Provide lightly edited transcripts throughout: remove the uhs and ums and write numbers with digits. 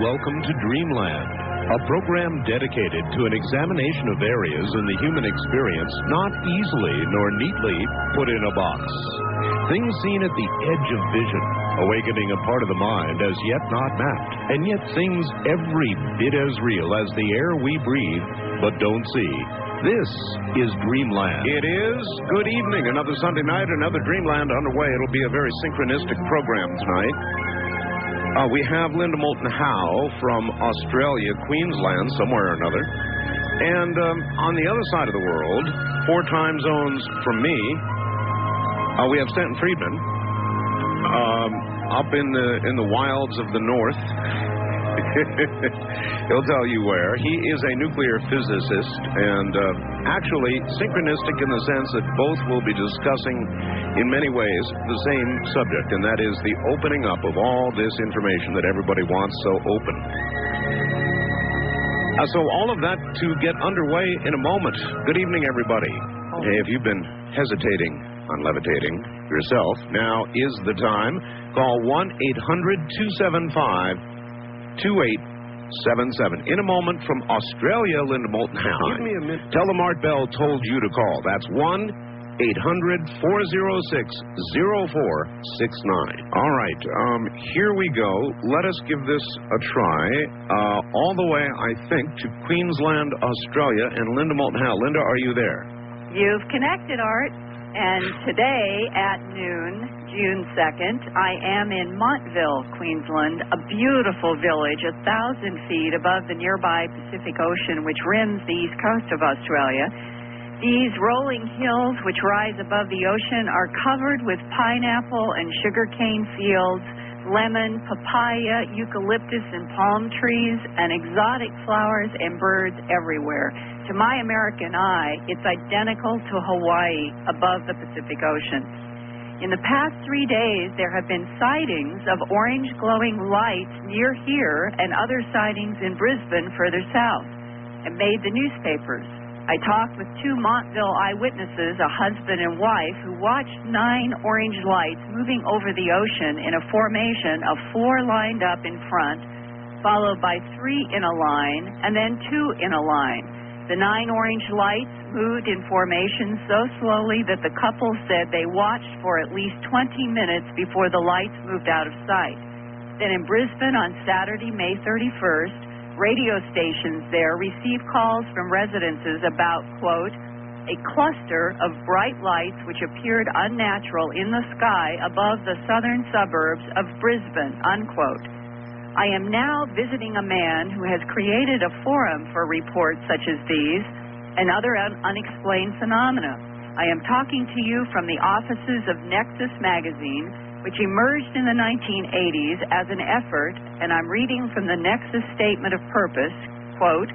welcome to Dreamland, a program dedicated to an examination of areas in the human experience not easily nor neatly put in a box. Things seen at the edge of vision, awakening a part of the mind as yet not mapped, and yet things every bit as real as the air we breathe but don't see. This is Dreamland. It is. Good evening. Another Sunday night, another Dreamland underway. It'll be a very synchronistic program tonight. We have Linda Moulton Howe from Australia, Queensland, somewhere or another. And on the other side of the world, 4 time zones from me, we have Stanton Friedman up in the wilds of the north. He'll tell you where. He is a nuclear physicist and actually synchronistic in the sense that both will be discussing in many ways the same subject, and that is the opening up of all this information that everybody wants so open. So all of that to get underway in a moment. Good evening, everybody. Hey, if you've been hesitating on levitating yourself, now is the time. Call 1-800-275-2877. In a moment from Australia, Linda Moulton Howe. Give me a minute. Tell them Art Bell told you to call. That's 1-800-406-0469. All right, here we go. Let us give this a try. All the way, I think, to Queensland, Australia, and Linda Moulton Howe. Linda, are you there? You've connected, Art. And today at noon, June 2nd, I am in Montville, Queensland, a beautiful village 1,000 feet above the nearby Pacific Ocean, which rims the east coast of Australia. These rolling hills, which rise above the ocean, are covered with pineapple and sugarcane fields, lemon, papaya, eucalyptus, and palm trees, and exotic flowers and birds everywhere. To my American eye, it's identical to Hawaii above the Pacific Ocean. In the past 3 days, there have been sightings of orange glowing lights near here and other sightings in Brisbane further south. It made the newspapers. I talked with 2 Montville eyewitnesses, a husband and wife, who watched 9 orange lights moving over the ocean in a formation of 4 lined up in front, followed by 3 in a line, and then 2 in a line. The 9 orange lights moved in formation so slowly that the couple said they watched for at least 20 minutes before the lights moved out of sight. Then in Brisbane on Saturday, May 31st, radio stations there received calls from residences about, quote, a cluster of bright lights which appeared unnatural in the sky above the southern suburbs of Brisbane, unquote. I am now visiting a man who has created a forum for reports such as these and other unexplained phenomena. I am talking to you from the offices of Nexus magazine, which emerged in the 1980s as an effort, and I'm reading from the Nexus Statement of Purpose, quote,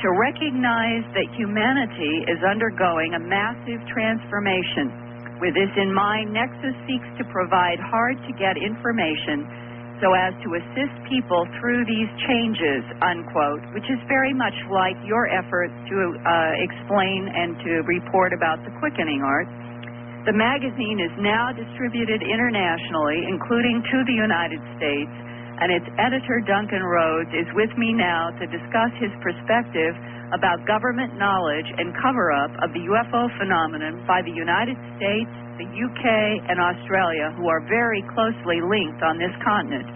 to recognize that humanity is undergoing a massive transformation. With this in mind, Nexus seeks to provide hard-to-get information so as to assist people through these changes, unquote, which is very much like your efforts to explain and to report about the quickening, Art. The magazine is now distributed internationally, including to the United States, and its editor, Duncan Rhodes, is with me now to discuss his perspective about government knowledge and cover-up of the UFO phenomenon by the United States, the UK, and Australia, who are very closely linked on this continent.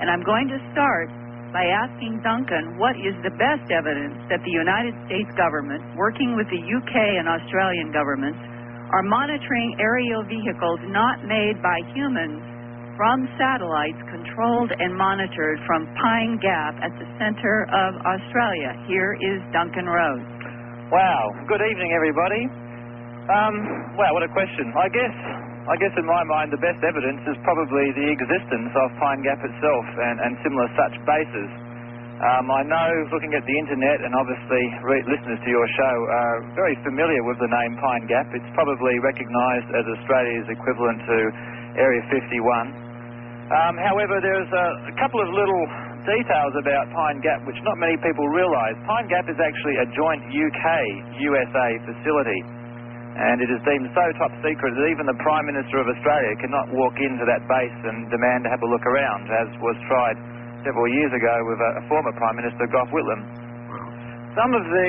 And I'm going to start by asking Duncan what is the best evidence that the United States government, working with the UK and Australian governments, are monitoring aerial vehicles not made by humans from satellites controlled and monitored from Pine Gap at the center of Australia. Here is Duncan Rhodes. Wow. Good evening, everybody. Wow, what a question. I guess in my mind the best evidence is probably the existence of Pine Gap itself and similar such bases. I know, looking at the internet, and obviously listeners to your show are very familiar with the name Pine Gap. It's probably recognised as Australia's equivalent to Area 51. However, there's a couple of little details about Pine Gap which not many people realise. Pine Gap is actually a joint UK-USA facility, and it is deemed so top secret that even the Prime Minister of Australia cannot walk into that base and demand to have a look around, as was tried several years ago with a former Prime Minister, Gough Whitlam. Some of the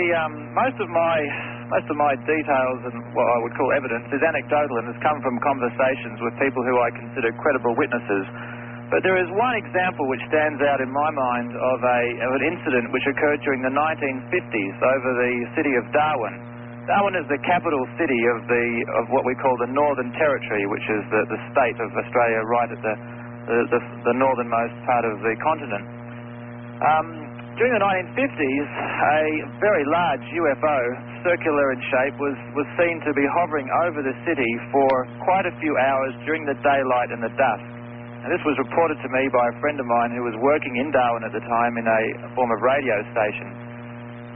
most of my details and what I would call evidence is anecdotal and has come from conversations with people who I consider credible witnesses. But there is one example which stands out in my mind of an incident which occurred during the 1950s over the city of Darwin. Darwin is the capital city of what we call the Northern Territory, which is the state of Australia right at the northernmost part of the continent. During the 1950s, a very large UFO, circular in shape, was seen to be hovering over the city for quite a few hours during the daylight and the dusk. And this was reported to me by a friend of mine who was working in Darwin at the time in a form of radio station.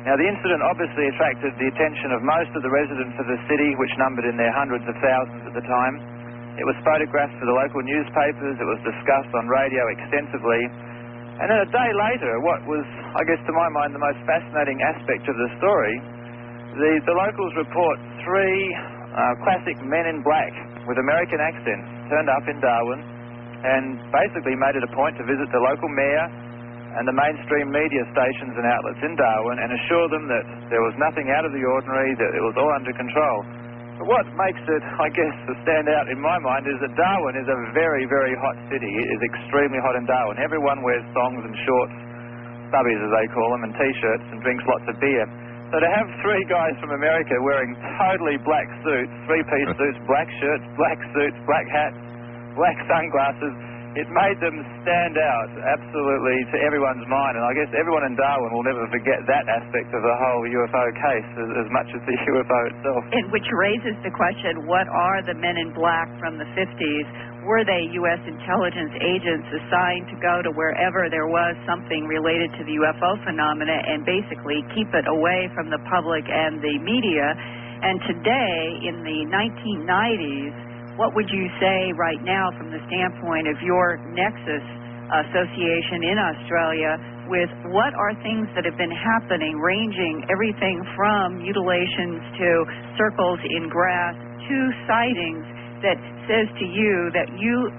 Now, the incident obviously attracted the attention of most of the residents of the city, which numbered in their hundreds of thousands at the time. It was photographed for the local newspapers. It was discussed on radio extensively. And then a day later, what was, I guess, to my mind, the most fascinating aspect of the story, the locals report three classic men in black with American accents turned up in Darwin and basically made it a point to visit the local mayor and the mainstream media stations and outlets in Darwin and assure them that there was nothing out of the ordinary, that it was all under control. But what makes it, I guess, stand out in my mind is that Darwin is a very, very hot city. It is extremely hot in Darwin. Everyone wears thongs and shorts, stubbies as they call them, and T-shirts and drinks lots of beer. So to have three guys from America wearing totally black suits, three-piece suits, black shirts, black suits, black hats, black sunglasses, it made them stand out absolutely to everyone's mind. And I guess everyone in Darwin will never forget that aspect of the whole UFO case as much as the UFO itself. And which raises the question, what are the men in black from the 50s? Were they U.S. intelligence agents assigned to go to wherever there was something related to the UFO phenomena and basically keep it away from the public and the media? And today, in the 1990s, what would you say right now from the standpoint of your Nexus association in Australia with what are things that have been happening, ranging everything from mutilations to circles in grass to sightings that says to you that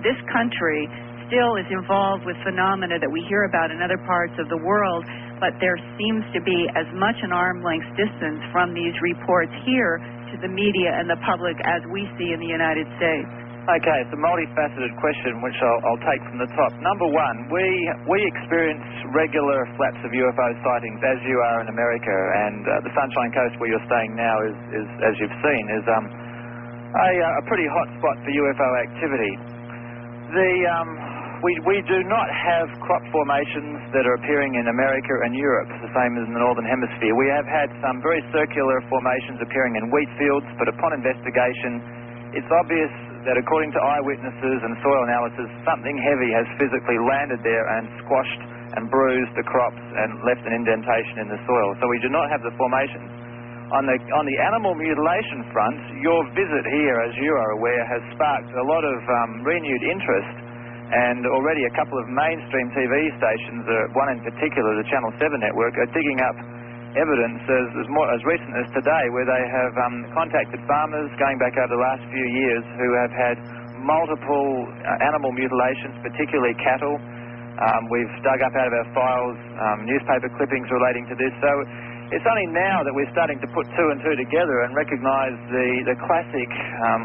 this country still is involved with phenomena that we hear about in other parts of the world, but there seems to be as much an arm's length distance from these reports here to the media and the public as we see in the United States? Okay, it's a multifaceted question which I'll take from the top. Number one, we experience regular flaps of UFO sightings as you are in America, and the Sunshine Coast where you're staying now is as you've seen, is a pretty hot spot for UFO activity. We do not have crop formations that are appearing in America and Europe, the same as in the Northern Hemisphere. We have had some very circular formations appearing in wheat fields, but upon investigation, it's obvious that according to eyewitnesses and soil analysis, something heavy has physically landed there and squashed and bruised the crops and left an indentation in the soil. So we do not have the formations. On the animal mutilation front, your visit here, as you are aware, has sparked a lot of renewed interest. And already a couple of mainstream TV stations, one in particular, the Channel 7 network, are digging up evidence as recent as today where they have contacted farmers going back over the last few years who have had multiple animal mutilations, particularly cattle. We've dug up out of our files newspaper clippings relating to this. So it's only now that we're starting to put two and two together and recognise the classic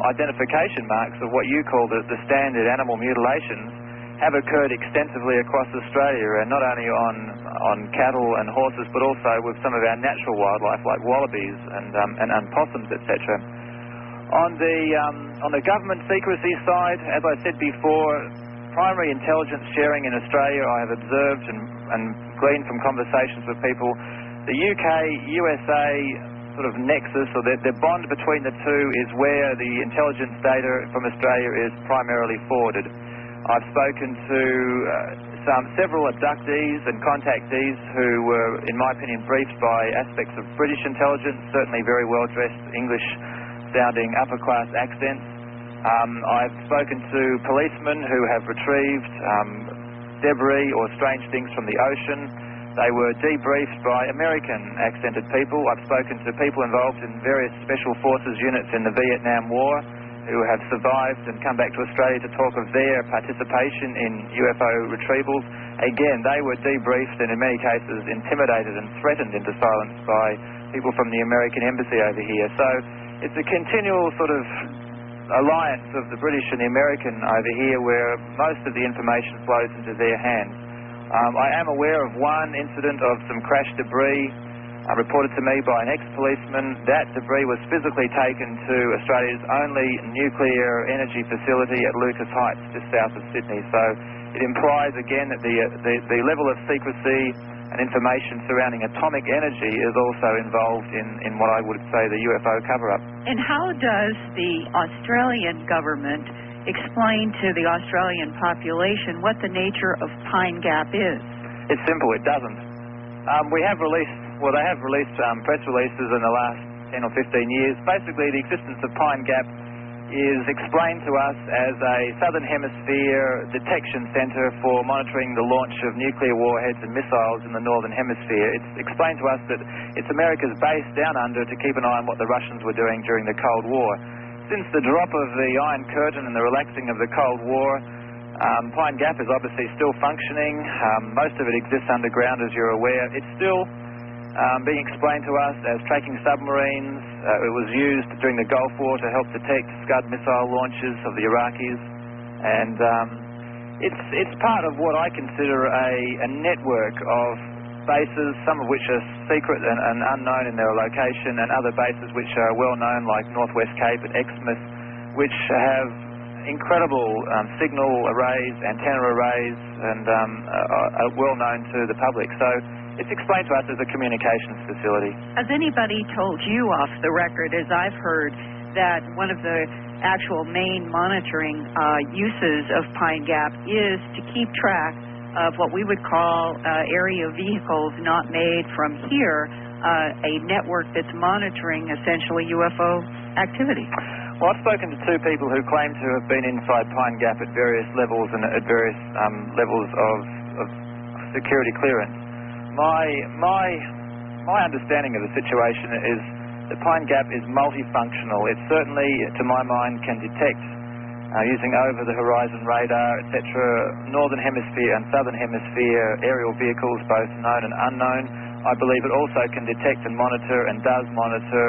identification marks of what you call the standard animal mutilations have occurred extensively across Australia, and not only on cattle and horses, but also with some of our natural wildlife like wallabies and possums, etc. On the government secrecy side, as I said before, primary intelligence sharing in Australia, I have observed and gleaned from conversations with people, the UK-USA sort of nexus, or the bond between the two, is where the intelligence data from Australia is primarily forwarded. I've spoken to several abductees and contactees who were, in my opinion, briefed by aspects of British intelligence, certainly very well-dressed, English-sounding upper-class accents. I've spoken to policemen who have retrieved debris or strange things from the ocean. They were debriefed by American accented people. I've spoken to people involved in various special forces units in the Vietnam War who have survived and come back to Australia to talk of their participation in UFO retrievals. Again, they were debriefed and in many cases intimidated and threatened into silence by people from the American embassy over here. So it's a continual sort of alliance of the British and the American over here where most of the information flows into their hands. I am aware of one incident of some crashed debris reported to me by an ex-policeman. That debris was physically taken to Australia's only nuclear energy facility at Lucas Heights, just south of Sydney. So it implies again that the level of secrecy and information surrounding atomic energy is also involved in what I would say the UFO cover-up. And how does the Australian government explain to the Australian population what the nature of Pine Gap is? It's simple, it doesn't. They have released press releases in the last 10 or 15 years. Basically, the existence of Pine Gap is explained to us as a Southern Hemisphere detection centre for monitoring the launch of nuclear warheads and missiles in the Northern Hemisphere. It's explained to us that it's America's base down under to keep an eye on what the Russians were doing during the Cold War. Since the drop of the Iron Curtain and the relaxing of the Cold War, Pine Gap is obviously still functioning. Most of it exists underground, as you're aware. It's still being explained to us as tracking submarines. It was used during the Gulf War to help detect Scud missile launches of the Iraqis. And it's part of what I consider a network of bases, some of which are secret and unknown in their location, and other bases which are well known, like Northwest Cape and Exmouth, which have incredible signal arrays, antenna arrays, and are well known to the public. So it's explained to us as a communications facility. Has anybody told you off the record, as I've heard, that one of the actual main monitoring uses of Pine Gap is to keep track of what we would call area vehicles not made from here, a network that's monitoring essentially UFO activity? Well, I've spoken to two people who claim to have been inside Pine Gap at various levels and at various levels of security clearance. My understanding of the situation is that Pine Gap is multifunctional. It certainly, to my mind, can detect using over-the-horizon radar, etc., Northern Hemisphere and Southern Hemisphere aerial vehicles, both known and unknown. I believe it also can detect and monitor and does monitor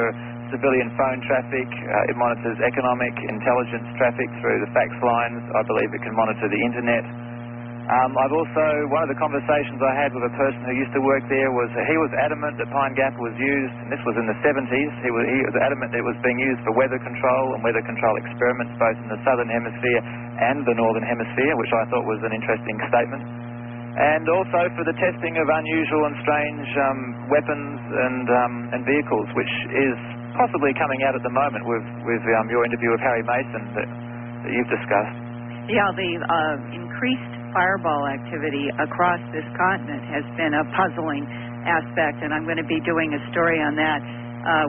civilian phone traffic. It monitors economic intelligence traffic through the fax lines. I believe it can monitor the internet. I've also, one of the conversations I had with a person who used to work there was he was adamant that Pine Gap was used, and this was in the 70s, he was adamant that it was being used for weather control and weather control experiments both in the Southern Hemisphere and the Northern Hemisphere, which I thought was an interesting statement. And also for the testing of unusual and strange weapons and vehicles, which is possibly coming out at the moment with your interview of Harry Mason that you've discussed. Yeah, the increased fireball activity across this continent has been a puzzling aspect, and I'm going to be doing a story on that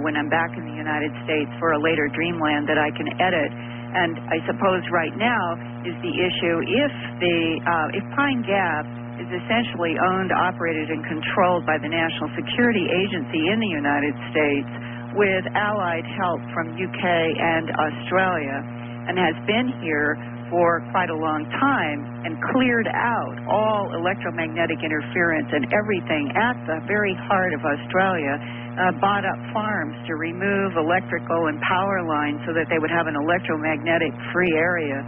when I'm back in the United States for a later Dreamland that I can edit. And I suppose right now is the issue, if Pine Gap is essentially owned, operated, and controlled by the National Security Agency in the United States with allied help from UK and Australia, and has been here for quite a long time and cleared out all electromagnetic interference and everything at the very heart of Australia, bought up farms to remove electrical and power lines so that they would have an electromagnetic free area.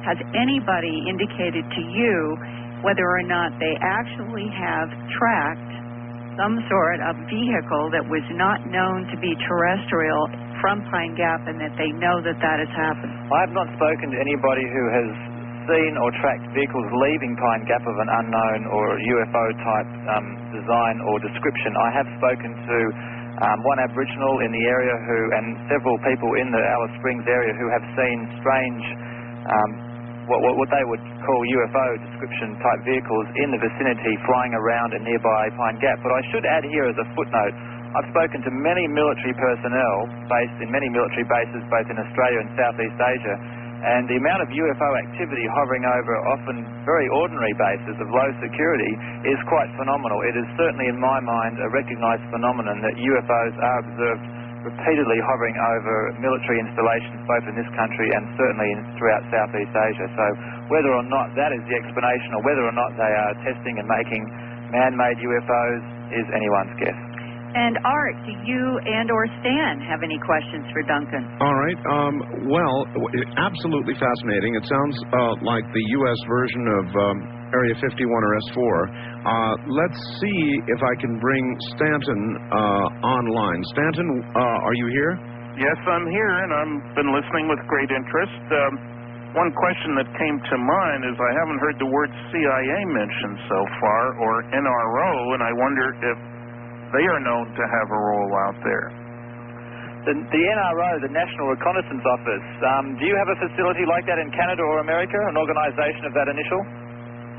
Has anybody indicated to you whether or not they actually have tracked some sort of vehicle that was not known to be terrestrial from Pine Gap, and that they know that that has happened? I have not spoken to anybody who has seen or tracked vehicles leaving Pine Gap of an unknown or UFO-type design or description. I have spoken to one Aboriginal in the area and several people in the Alice Springs area who have seen strange, what they would call UFO description type vehicles in the vicinity flying around in nearby Pine Gap. But I should add here as a footnote, I've spoken to many military personnel based in many military bases both in Australia and Southeast Asia, and the amount of UFO activity hovering over often very ordinary bases of low security is quite phenomenal. It is certainly in my mind a recognised phenomenon that UFOs are observed repeatedly hovering over military installations both in this country and certainly throughout Southeast Asia. So whether or not that is the explanation or whether or not they are testing and making man-made UFOs is anyone's guess. And Art, do you and or Stan have any questions for Duncan? All right. Well, absolutely fascinating. It sounds like the U.S. version of Area 51 or S4. Let's see if I can bring Stanton online. Stanton, are you here? Yes, I'm here, and I've been listening with great interest. One question that came to mind is I haven't heard the word CIA mentioned so far, or NRO, and I wonder if they are known to have a role out there. The NRO, the National Reconnaissance Office, do you have a facility like that in Canada or America, an organization of that initial?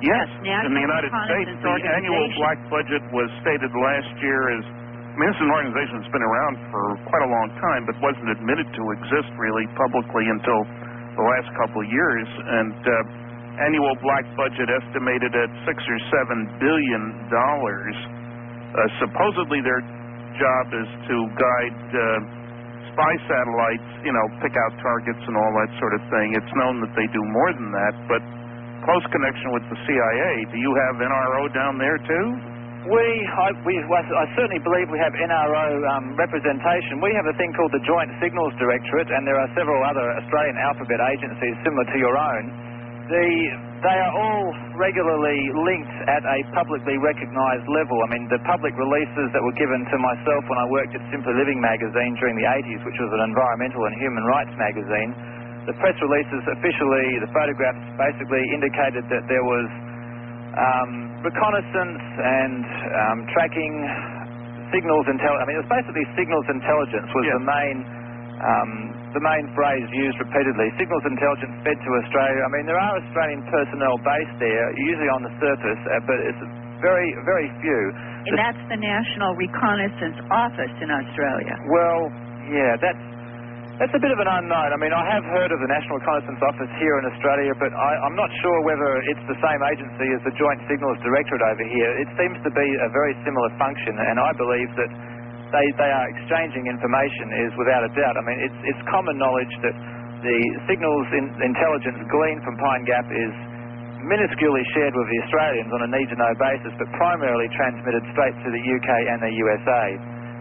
Yes, National in the United States, the annual black budget was stated last year as, I mean, this is an organization that's been around for quite a long time, but wasn't admitted to exist really publicly until the last couple of years, and annual black budget estimated at $6 or $7 billion. Supposedly their job is to guide spy satellites, you know, pick out targets and all that sort of thing. It's known that they do more than that, but close connection with the CIA. Do you have NRO down there too? I certainly believe we have NRO representation. We have a thing called the Joint Signals Directorate, and there are several other Australian alphabet agencies similar to your own. They are all regularly linked at a publicly recognised level. I mean, the public releases that were given to myself when I worked at Simply Living magazine during the 80s, which was an environmental and human rights magazine, the press releases officially, the photographs basically indicated that there was reconnaissance and tracking signals intelligence. I mean, it was basically signals intelligence was the main phrase used repeatedly. Signals intelligence fed to Australia. I mean, there are Australian personnel based there, usually on the surface, but it's very, very few. And that's the National Reconnaissance Office in Australia. Well, yeah, that's a bit of an unknown. I mean, I have heard of the National Reconnaissance Office here in Australia, but I'm not sure whether it's the same agency as the Joint Signals Directorate over here. It seems to be a very similar function, and I believe that they are exchanging information is without a doubt. I mean, it's common knowledge that the signals intelligence gleaned from Pine Gap is minusculely shared with the Australians on a need-to-know basis, but primarily transmitted straight to the UK and the USA.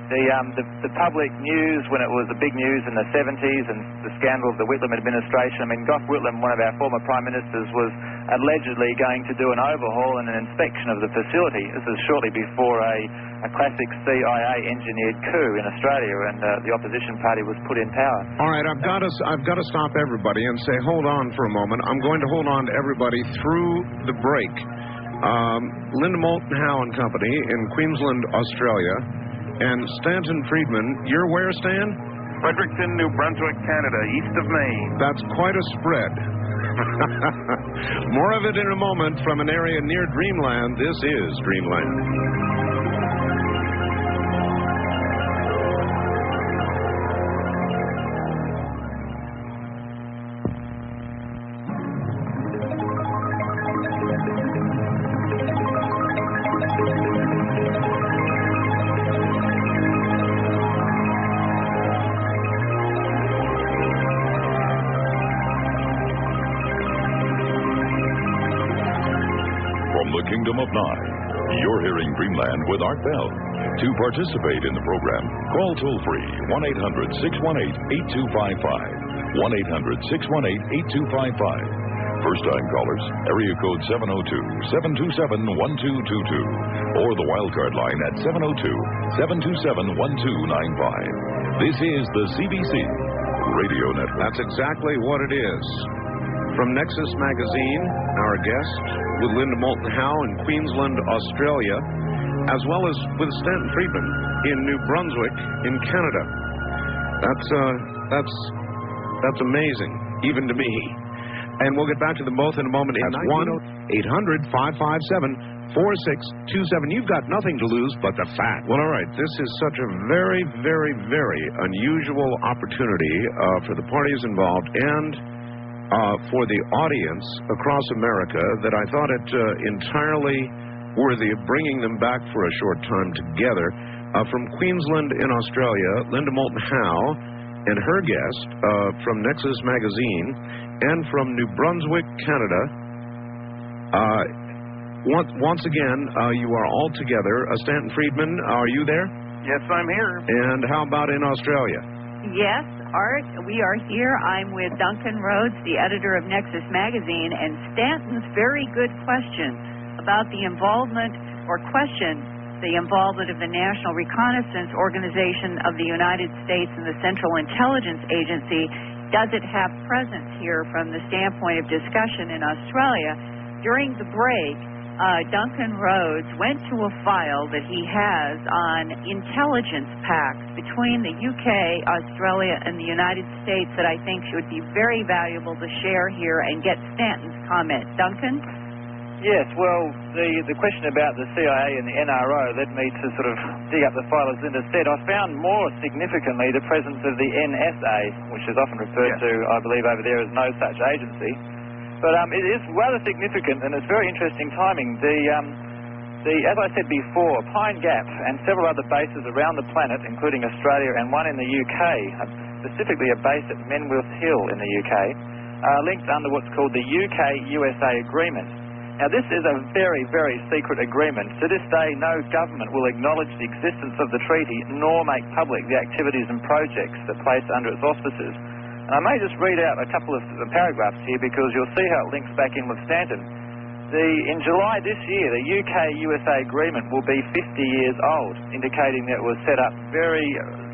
The public news, when it was the big news in the 70s and the scandal of the Whitlam administration, I mean, Gough Whitlam, one of our former prime ministers, was allegedly going to do an overhaul and an inspection of the facility. This is shortly before a classic CIA-engineered coup in Australia, and the opposition party was put in power. All right, I've got to stop everybody and say, hold on for a moment. I'm going to hold on to everybody through the break. Linda Moulton Howe and Company in Queensland, Australia. And Stanton Friedman, you're where, Stan? Fredericton, New Brunswick, Canada, east of Maine. That's quite a spread. More of it in a moment from an area near Dreamland. This is Dreamland. Kingdom of Nine. You're hearing Dreamland with Art Bell. To participate in the program, call toll-free 1-800-618-8255. 1-800-618-8255. First-time callers, area code 702-727-1222. Or the wildcard line at 702-727-1295. This is the CBC Radio Network. That's exactly what it is. From Nexus Magazine, our guest with Linda Moulton Howe in Queensland, Australia, as well as with Stanton Friedman in New Brunswick in Canada. That's amazing, even to me. And we'll get back to them both in a moment. It's 1-800-557-4627. You've got nothing to lose but the fat. Well, all right, this is such a very, very, very unusual opportunity for the parties involved and for the audience across America that I thought it entirely worthy of bringing them back for a short time together from Queensland in Australia, Linda Moulton Howe, and her guest from Nexus Magazine, and from New Brunswick, Canada. Once again, you are all together. Stanton Friedman, are you there? Yes, I'm here. And how about in Australia? Yes, Art, we are here. I'm with Duncan Rhodes, the editor of Nexus Magazine, and Stanton's very good question about the involvement or the involvement of the National Reconnaissance Organization of the United States and the Central Intelligence Agency. Does it have presence here from the standpoint of discussion in Australia? During the break, Duncan Rhodes went to a file that he has on intelligence pacts between the UK, Australia, and the United States that I think should be very valuable to share here and get Stanton's comment. Duncan? Yes, well, the question about the CIA and the NRO led me to sort of dig up the file, as Linda said. I found more significantly the presence of the NSA, which is often referred to, I believe, over there as no such agency. But it is rather significant, and it's very interesting timing. As I said before, Pine Gap and several other bases around the planet, including Australia and one in the UK, specifically a base at Menwith Hill in the UK, are linked under what's called the UK-USA Agreement. Now, this is a very, very secret agreement. To this day, no government will acknowledge the existence of the treaty nor make public the activities and projects that place under its auspices. And I may just read out a couple of paragraphs here because you'll see how it links back in with Stanton. In July this year, the UK-USA agreement will be 50 years old, indicating that it was set up very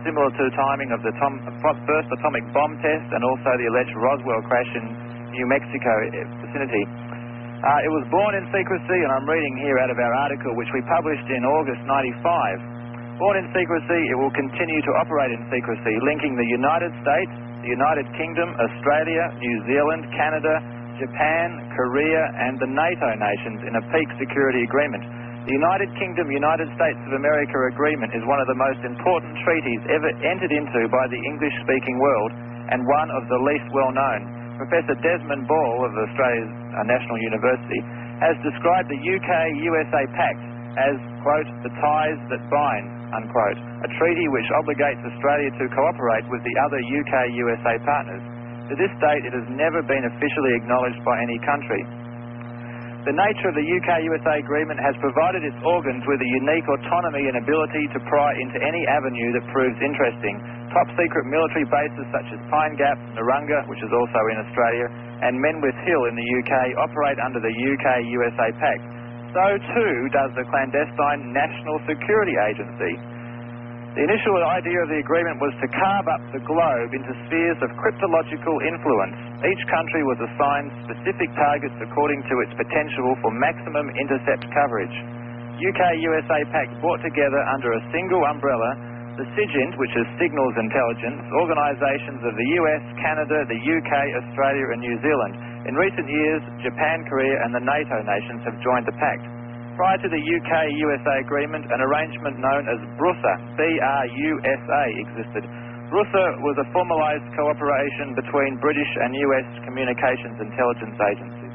similar to the timing of the first atomic bomb test and also the alleged Roswell crash in New Mexico vicinity. It was born in secrecy, and I'm reading here out of our article, which we published in August '95. Born in secrecy, it will continue to operate in secrecy, linking the United States, the United Kingdom, Australia, New Zealand, Canada, Japan, Korea, and the NATO nations in a peak security agreement. The United Kingdom, United States of America agreement is one of the most important treaties ever entered into by the English-speaking world and one of the least well-known. Professor Desmond Ball of Australia's National University has described the UK-USA Pact as, quote, the ties that bind, unquote, a treaty which obligates Australia to cooperate with the other UK-USA partners. To this date, it has never been officially acknowledged by any country. The nature of the UK-USA agreement has provided its organs with a unique autonomy and ability to pry into any avenue that proves interesting. Top-secret military bases such as Pine Gap, Narunga, which is also in Australia, and Menwith Hill in the UK operate under the UK-USA Pact. So too does the clandestine National Security Agency. The initial idea of the agreement was to carve up the globe into spheres of cryptological influence. Each country was assigned specific targets according to its potential for maximum intercept coverage. UK-USA Pact brought together under a single umbrella the SIGINT, which is Signals Intelligence, organisations of the US, Canada, the UK, Australia and New Zealand. In recent years, Japan, Korea and the NATO nations have joined the pact. Prior to the UK-USA agreement, an arrangement known as BRUSA, B-R-U-S-A, existed. BRUSA was a formalised cooperation between British and US communications intelligence agencies.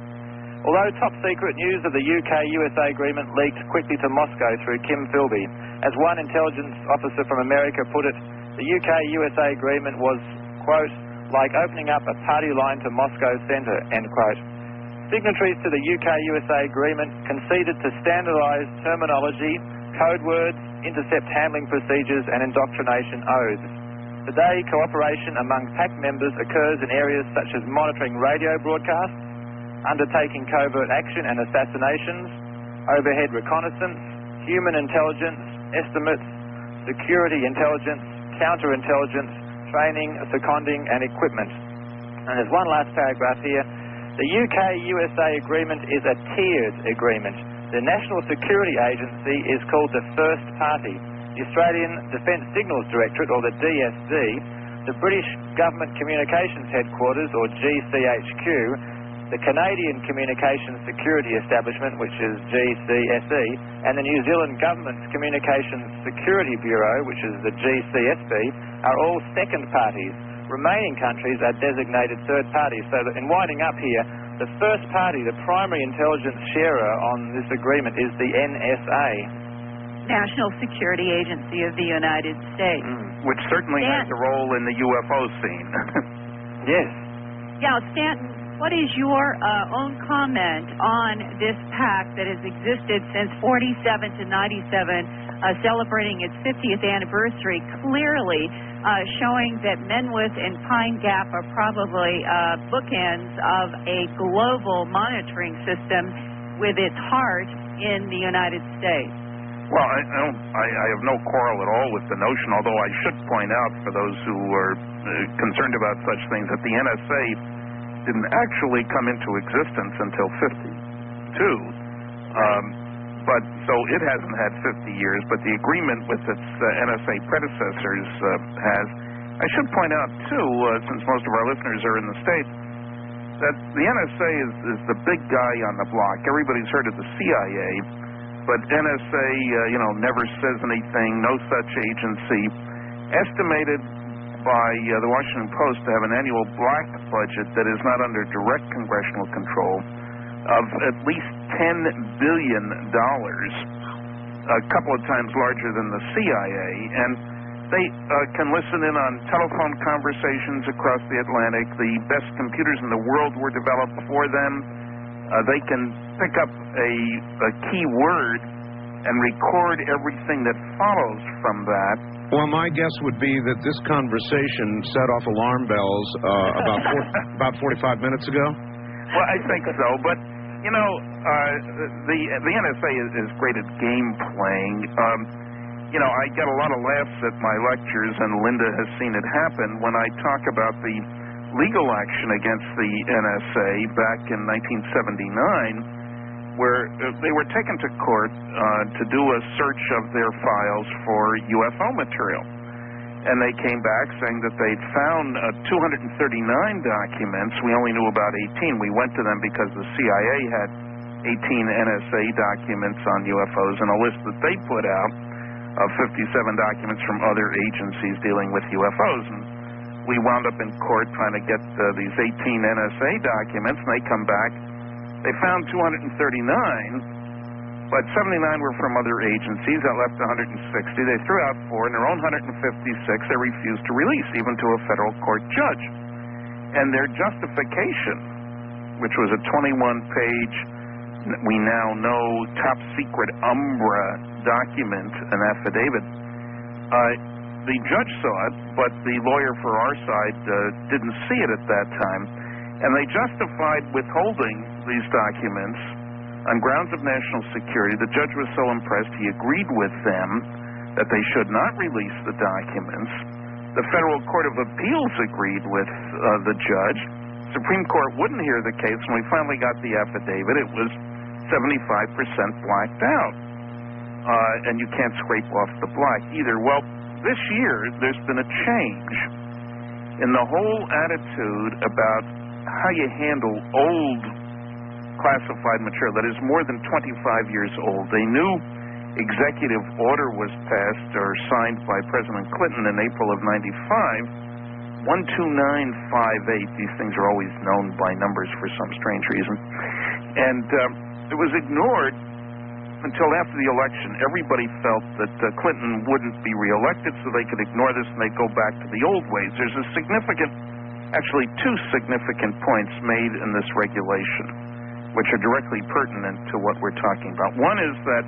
Although top-secret news of the UK-USA agreement leaked quickly to Moscow through Kim Philby, as one intelligence officer from America put it, the UK-USA agreement was, quote, like opening up a party line to Moscow centre, end quote. Signatories to the UK-USA agreement conceded to standardised terminology, code words, intercept handling procedures and indoctrination oaths. Today, cooperation among PAC members occurs in areas such as monitoring radio broadcasts, undertaking covert action and assassinations, overhead reconnaissance, human intelligence, estimates, security intelligence, counterintelligence, training, seconding and equipment. And there's one last paragraph here. The UK-USA agreement is a tiered agreement. The National Security Agency is called the First Party. The Australian Defence Signals Directorate, or the DSD, the British Government Communications Headquarters, or GCHQ, the Canadian Communications Security Establishment, which is GCSE, and the New Zealand Government's Communications Security Bureau, which is the GCSB, are all second parties. Remaining countries are designated third parties. So that in winding up here, the first party, the primary intelligence sharer on this agreement, is the NSA. National Security Agency of the United States. Which certainly has a role in the UFO scene. Yes. Yeah, Stanton, what is your own comment on this pact that has existed since 47 to 97, celebrating its 50th anniversary, clearly showing that Menwith and Pine Gap are probably bookends of a global monitoring system with its heart in the United States? Well, I have no quarrel at all with the notion, although I should point out for those who are concerned about such things that the NSA didn't actually come into existence until 52. But so it hasn't had 50 years, but the agreement with its NSA predecessors has. I should point out, too, since most of our listeners are in the States, that the NSA is the big guy on the block. Everybody's heard of the CIA, but NSA, never says anything, no such agency. Estimated by the Washington Post to have an annual black budget that is not under direct congressional control of at least $10 billion, a couple of times larger than the CIA, and they can listen in on telephone conversations across the Atlantic. The best computers in the world were developed for them. They can pick up a key word and record everything that follows from that. Well, my guess would be that this conversation set off alarm bells about 45 minutes ago. Well, I think so, but the NSA is great at game playing. I get a lot of laughs at my lectures, and Linda has seen it happen when I talk about the legal action against the NSA back in 1979, where they were taken to court to do a search of their files for UFO material. And they came back saying that they'd found 239 documents. We only knew about 18. We went to them because the CIA had 18 NSA documents on UFOs and a list that they put out of 57 documents from other agencies dealing with UFOs. And we wound up in court trying to get these 18 NSA documents, and they come back. They found 239. But 79 were from other agencies. That left 160. They threw out 4, and their own 156 they refused to release, even to a federal court judge. And their justification, which was a 21-page, we now know, top-secret Umbra document, an affidavit, the judge saw it, but the lawyer for our side didn't see it at that time. And they justified withholding these documents on grounds of national security. The judge was so impressed, he agreed with them that they should not release the documents. The Federal Court of Appeals agreed with the judge. Supreme Court wouldn't hear the case. When we finally got the affidavit, it was 75% blacked out. And you can't scrape off the black either. Well, this year, there's been a change in the whole attitude about how you handle old classified material that is more than 25 years old. A new executive order was passed or signed by President Clinton in April of 95, 12958. These things are always known by numbers for some strange reason. And it was ignored until after the election. Everybody felt that Clinton wouldn't be reelected, so they could ignore this and they'd go back to the old ways. There's a actually two significant points made in this regulation, which are directly pertinent to what we're talking about. One is that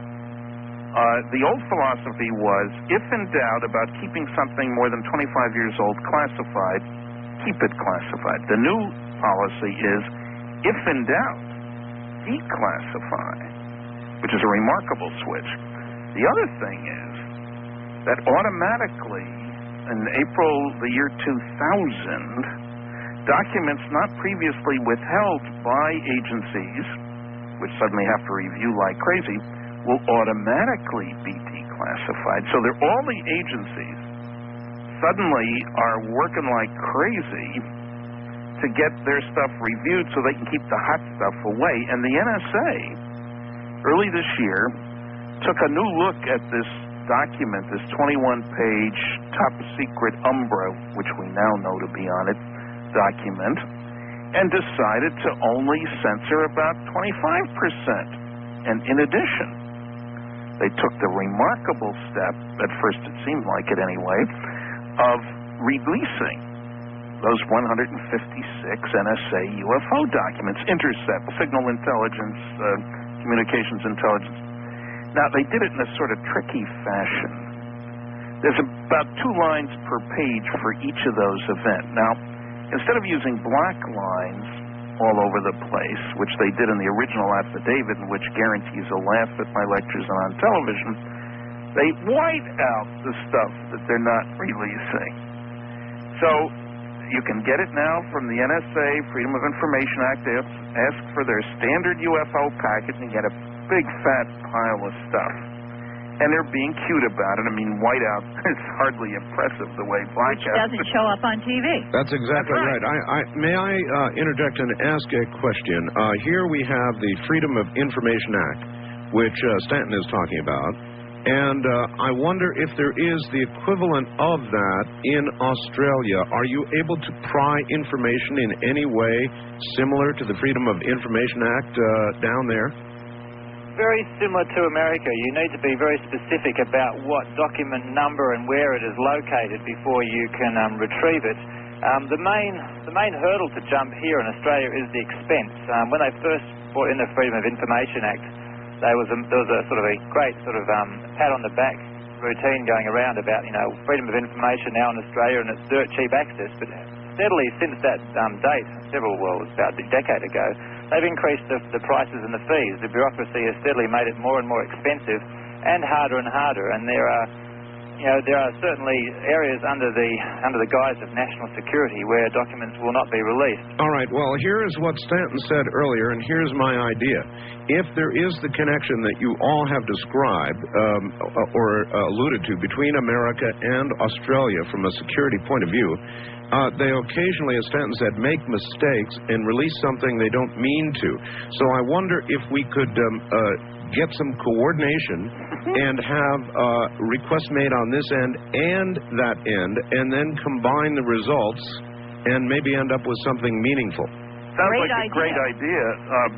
the old philosophy was, if in doubt about keeping something more than 25 years old classified, keep it classified. The new policy is, if in doubt, declassify, which is a remarkable switch. The other thing is that automatically, in April the year 2000, documents not previously withheld by agencies, which suddenly have to review like crazy, will automatically be declassified. So all the agencies suddenly are working like crazy to get their stuff reviewed so they can keep the hot stuff away. And the NSA, early this year, took a new look at this document, this 21-page top-secret Umbra, which we now know to be on it, document, and decided to only censor about 25%. And in addition, they took the remarkable step, at first it seemed like it anyway, of releasing those 156 NSA UFO documents, intercept, signal intelligence, communications intelligence. Now, they did it in a sort of tricky fashion. There's about 2 lines per page for each of those events. Now, instead of using black lines all over the place, which they did in the original affidavit, in which guarantees a laugh at my lectures and on television, they white out the stuff that they're not releasing. So you can get it now from the NSA, Freedom of Information Act. They ask for their standard UFO package and get a big fat pile of stuff. And they're being cute about it. I mean, whiteout is hardly impressive the way blackout doesn't show up on TV. That's exactly right. May I interject and ask a question? Here we have the Freedom of Information Act, which Stanton is talking about. And I wonder if there is the equivalent of that in Australia. Are you able to pry information in any way similar to the Freedom of Information Act down there? Very similar to America. You need to be very specific about what document number and where it is located before you can retrieve it. The main hurdle to jump here in Australia is the expense. When they first brought in the Freedom of Information Act, there was a sort of a great sort of pat on the back routine going around about, freedom of information now in Australia and it's dirt cheap access. But steadily since that date, about a decade ago, they've increased the prices and the fees. The bureaucracy has steadily made it more and more expensive and harder, and there are certainly areas under the guise of national security where documents will not be released. All right, well, here is what Stanton said earlier, and here's my idea. If there is the connection that you all have described or alluded to between America and Australia from a security point of view, they occasionally, as Stanton said, make mistakes and release something they don't mean to. So I wonder if we could get some coordination and have requests made on this end and that end, and then combine the results and maybe end up with something meaningful. Sounds like a great idea.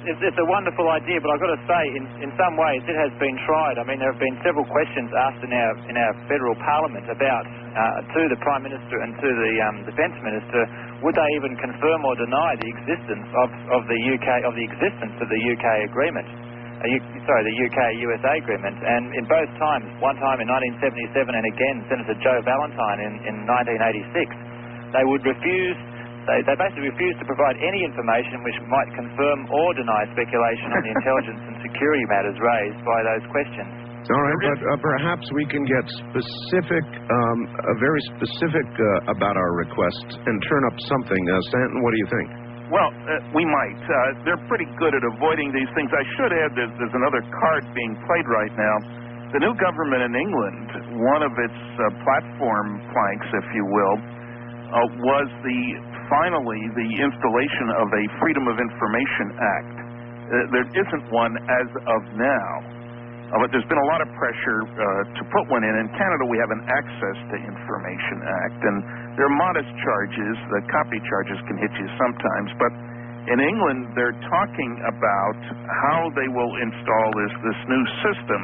It's a wonderful idea, but I've got to say, in some ways, it has been tried. I mean, there have been several questions asked in our federal parliament about to the Prime Minister and to the Defence Minister, would they even confirm or deny the existence of the UK agreement? The UK-USA agreement. And in both times, one time in 1977 and again Senator Joe Valentine in 1986, they would refuse. They basically refused to provide any information which might confirm or deny speculation on the intelligence and security matters raised by those questions. All right, but perhaps we can get very specific about our requests and turn up something. Stanton, what do you think? Well, we might. They're pretty good at avoiding these things. I should add there's another card being played right now. The new government in England, one of its platform planks, if you will, was finally the installation of a Freedom of Information Act. There isn't one as of now, but there's been a lot of pressure to put one in. In Canada, we have an Access to Information Act, and there are modest charges. The copy charges can hit you sometimes, but in England, they're talking about how they will install this new system.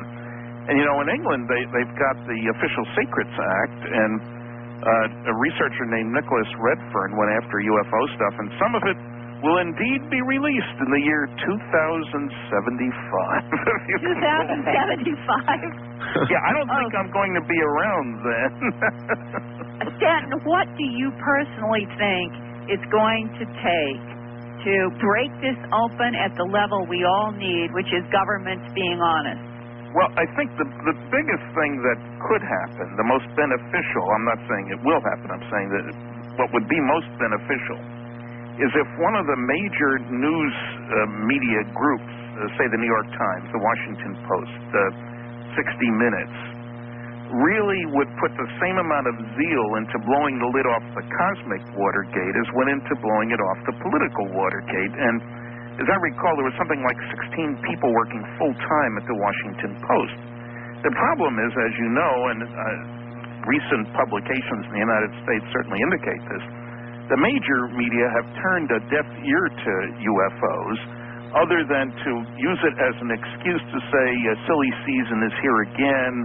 And, in England, they've got the Official Secrets Act, and a researcher named Nicholas Redfern went after UFO stuff, and some of it will indeed be released in the year 2075. 2075? Yeah, I don't think I'm going to be around then. Stanton, what do you personally think it's going to take to break this open at the level we all need, which is governments being honest? Well, I think the biggest thing that could happen, the most beneficial, I'm not saying it will happen, I'm saying that what would be most beneficial is if one of the major news media groups, say the New York Times, the Washington Post, 60 Minutes, really would put the same amount of zeal into blowing the lid off the cosmic Watergate as went into blowing it off the political Watergate. And as I recall, there was something like 16 people working full-time at the Washington Post. The problem is, as you know, and recent publications in the United States certainly indicate this, the major media have turned a deaf ear to UFOs, other than to use it as an excuse to say silly season is here again,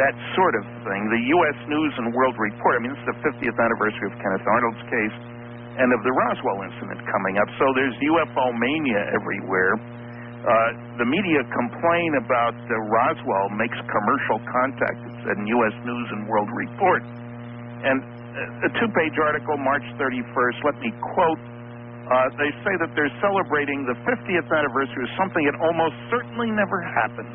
that sort of thing. The U.S. News and World Report, I mean, this is the 50th anniversary of Kenneth Arnold's case and of the Roswell incident coming up, so there's UFO mania everywhere. The media complain about Roswell makes commercial contact, it said in U.S. News and World Report. And a two-page article, March 31st, let me quote, they say that they're celebrating the 50th anniversary of something that almost certainly never happened,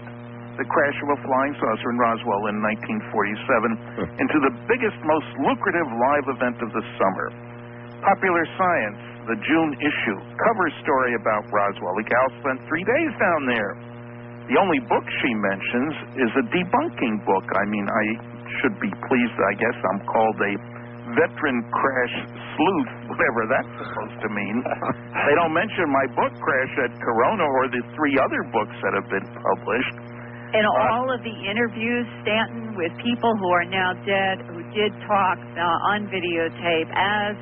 the crash of a flying saucer in Roswell in 1947, into the biggest, most lucrative live event of the summer. Popular Science, the June issue, cover story about Roswell. The gal spent 3 days down there. The only book she mentions is a debunking book. I mean, I should be pleased, I guess I'm called a veteran crash sleuth, whatever that's supposed to mean. They don't mention my book, Crash at Corona, or the 3 other books that have been published. And all of the interviews, Stanton, with people who are now dead, who did talk on videotape as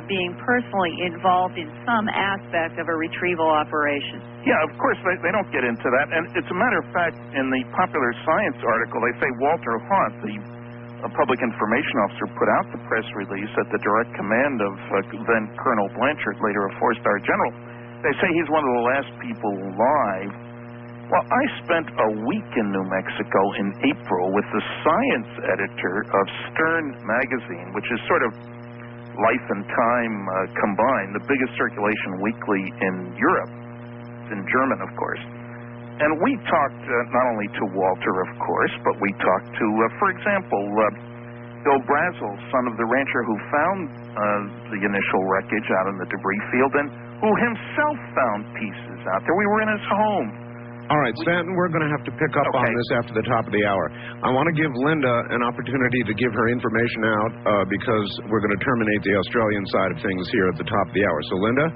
being personally involved in some aspect of a retrieval operation. Yeah, of course, they don't get into that. And it's a matter of fact, in the Popular Science article, they say Walter Haunt, the public information officer, put out the press release at the direct command of then Colonel Blanchard, later a 4-star general. They say he's one of the last people alive. Well, I spent a week in New Mexico in April with the science editor of Stern magazine, which is sort of Life and Time combined, the biggest circulation weekly in Europe. It's in German, of course. And we talked not only to Walter, of course, but we talked to, for example, Bill Brazel, son of the rancher who found the initial wreckage out in the debris field and who himself found pieces out there. We were in his home. All right, Stanton, we're going to have to pick up on this after the top of the hour. I want to give Linda an opportunity to give her information out because we're going to terminate the Australian side of things here at the top of the hour. So, Linda?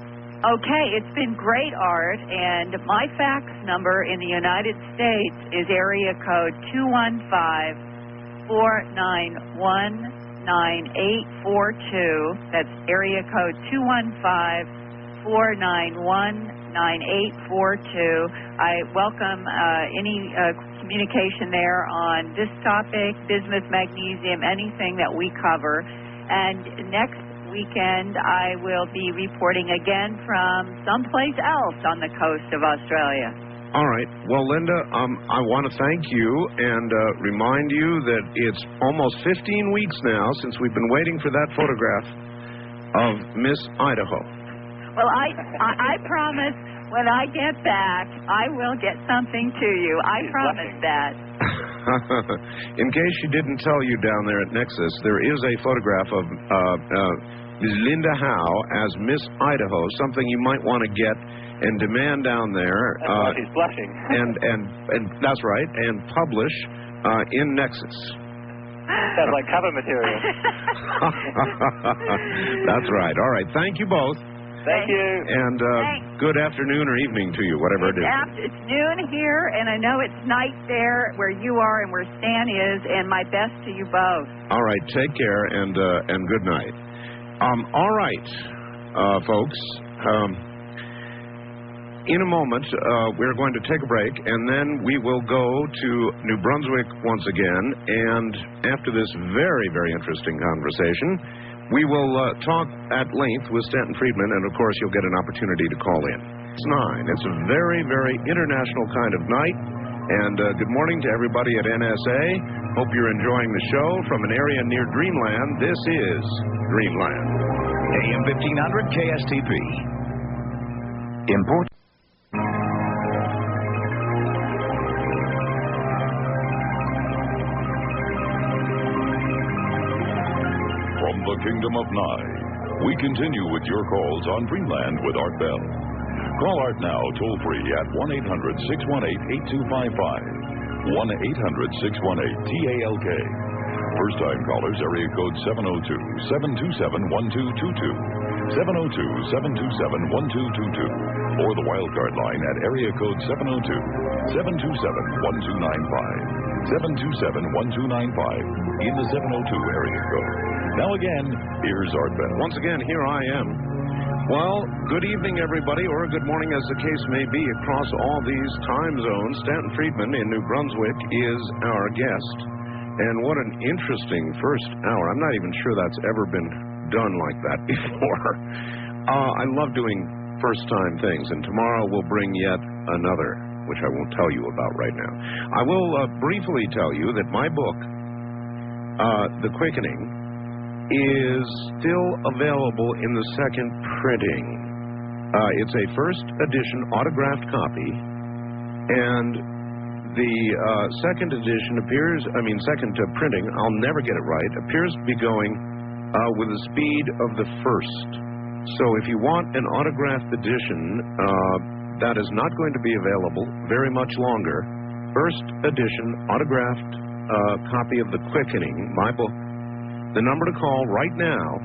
Okay, it's been great, Art, and my fax number in the United States is area code 215-491-9842. That's area code 215-491-9842. I welcome any communication there on this topic, bismuth, magnesium, anything that we cover. And next weekend, I will be reporting again from someplace else on the coast of Australia. All right. Well, Linda, I want to thank you and remind you that it's almost 15 weeks now since we've been waiting for that photograph of Miss Idaho. Well, I promise when I get back, I will get something to you. I promise that. In case she didn't tell you down there at Nexus, there is a photograph of Ms. Linda Howe as Miss Idaho, something you might want to get and demand down there. That's why she's blushing. and that's right, and publish in Nexus. Sounds like cover material. That's right. All right. Thank you both. Thank you. And good afternoon or evening to you, whatever it is. It's noon here, and I know it's night there where you are and where Stan is, and my best to you both. All right. Take care and good night. All right, folks. In a moment, we're going to take a break, and then we will go to New Brunswick once again. And after this very, very interesting conversation, we will talk at length with Stanton Friedman, and, of course, you'll get an opportunity to call in. It's 9. It's a very, very international kind of night, and good morning to everybody at NSA. Hope you're enjoying the show from an area near Dreamland. This is Dreamland. AM 1500 KSTP. Important. From the Kingdom of Nye, we continue with your calls on Dreamland with Art Bell. Call Art now toll-free at 1-800-618-8255, 1-800-618-TALK. First-time callers, area code 702-727-1222, 702-727-1222, or the wildcard line at area code 702-727-1295, 727-1295 in the 702 area code. Now again, here's Art Bell. Once again, here I am. Well, good evening, everybody, or good morning, as the case may be, across all these time zones. Stanton Friedman in New Brunswick is our guest. And what an interesting first hour. I'm not even sure that's ever been done like that before. I love doing first-time things, and tomorrow we'll bring yet another, which I won't tell you about right now. I will briefly tell you that my book, The Quickening, is still available in the second printing. It's a first edition autographed copy, and the second edition second to printing, I'll never get it right, appears to be going with the speed of the first. So if you want an autographed edition, that is not going to be available very much longer. First edition autographed copy of The Quickening, my book. The number to call right now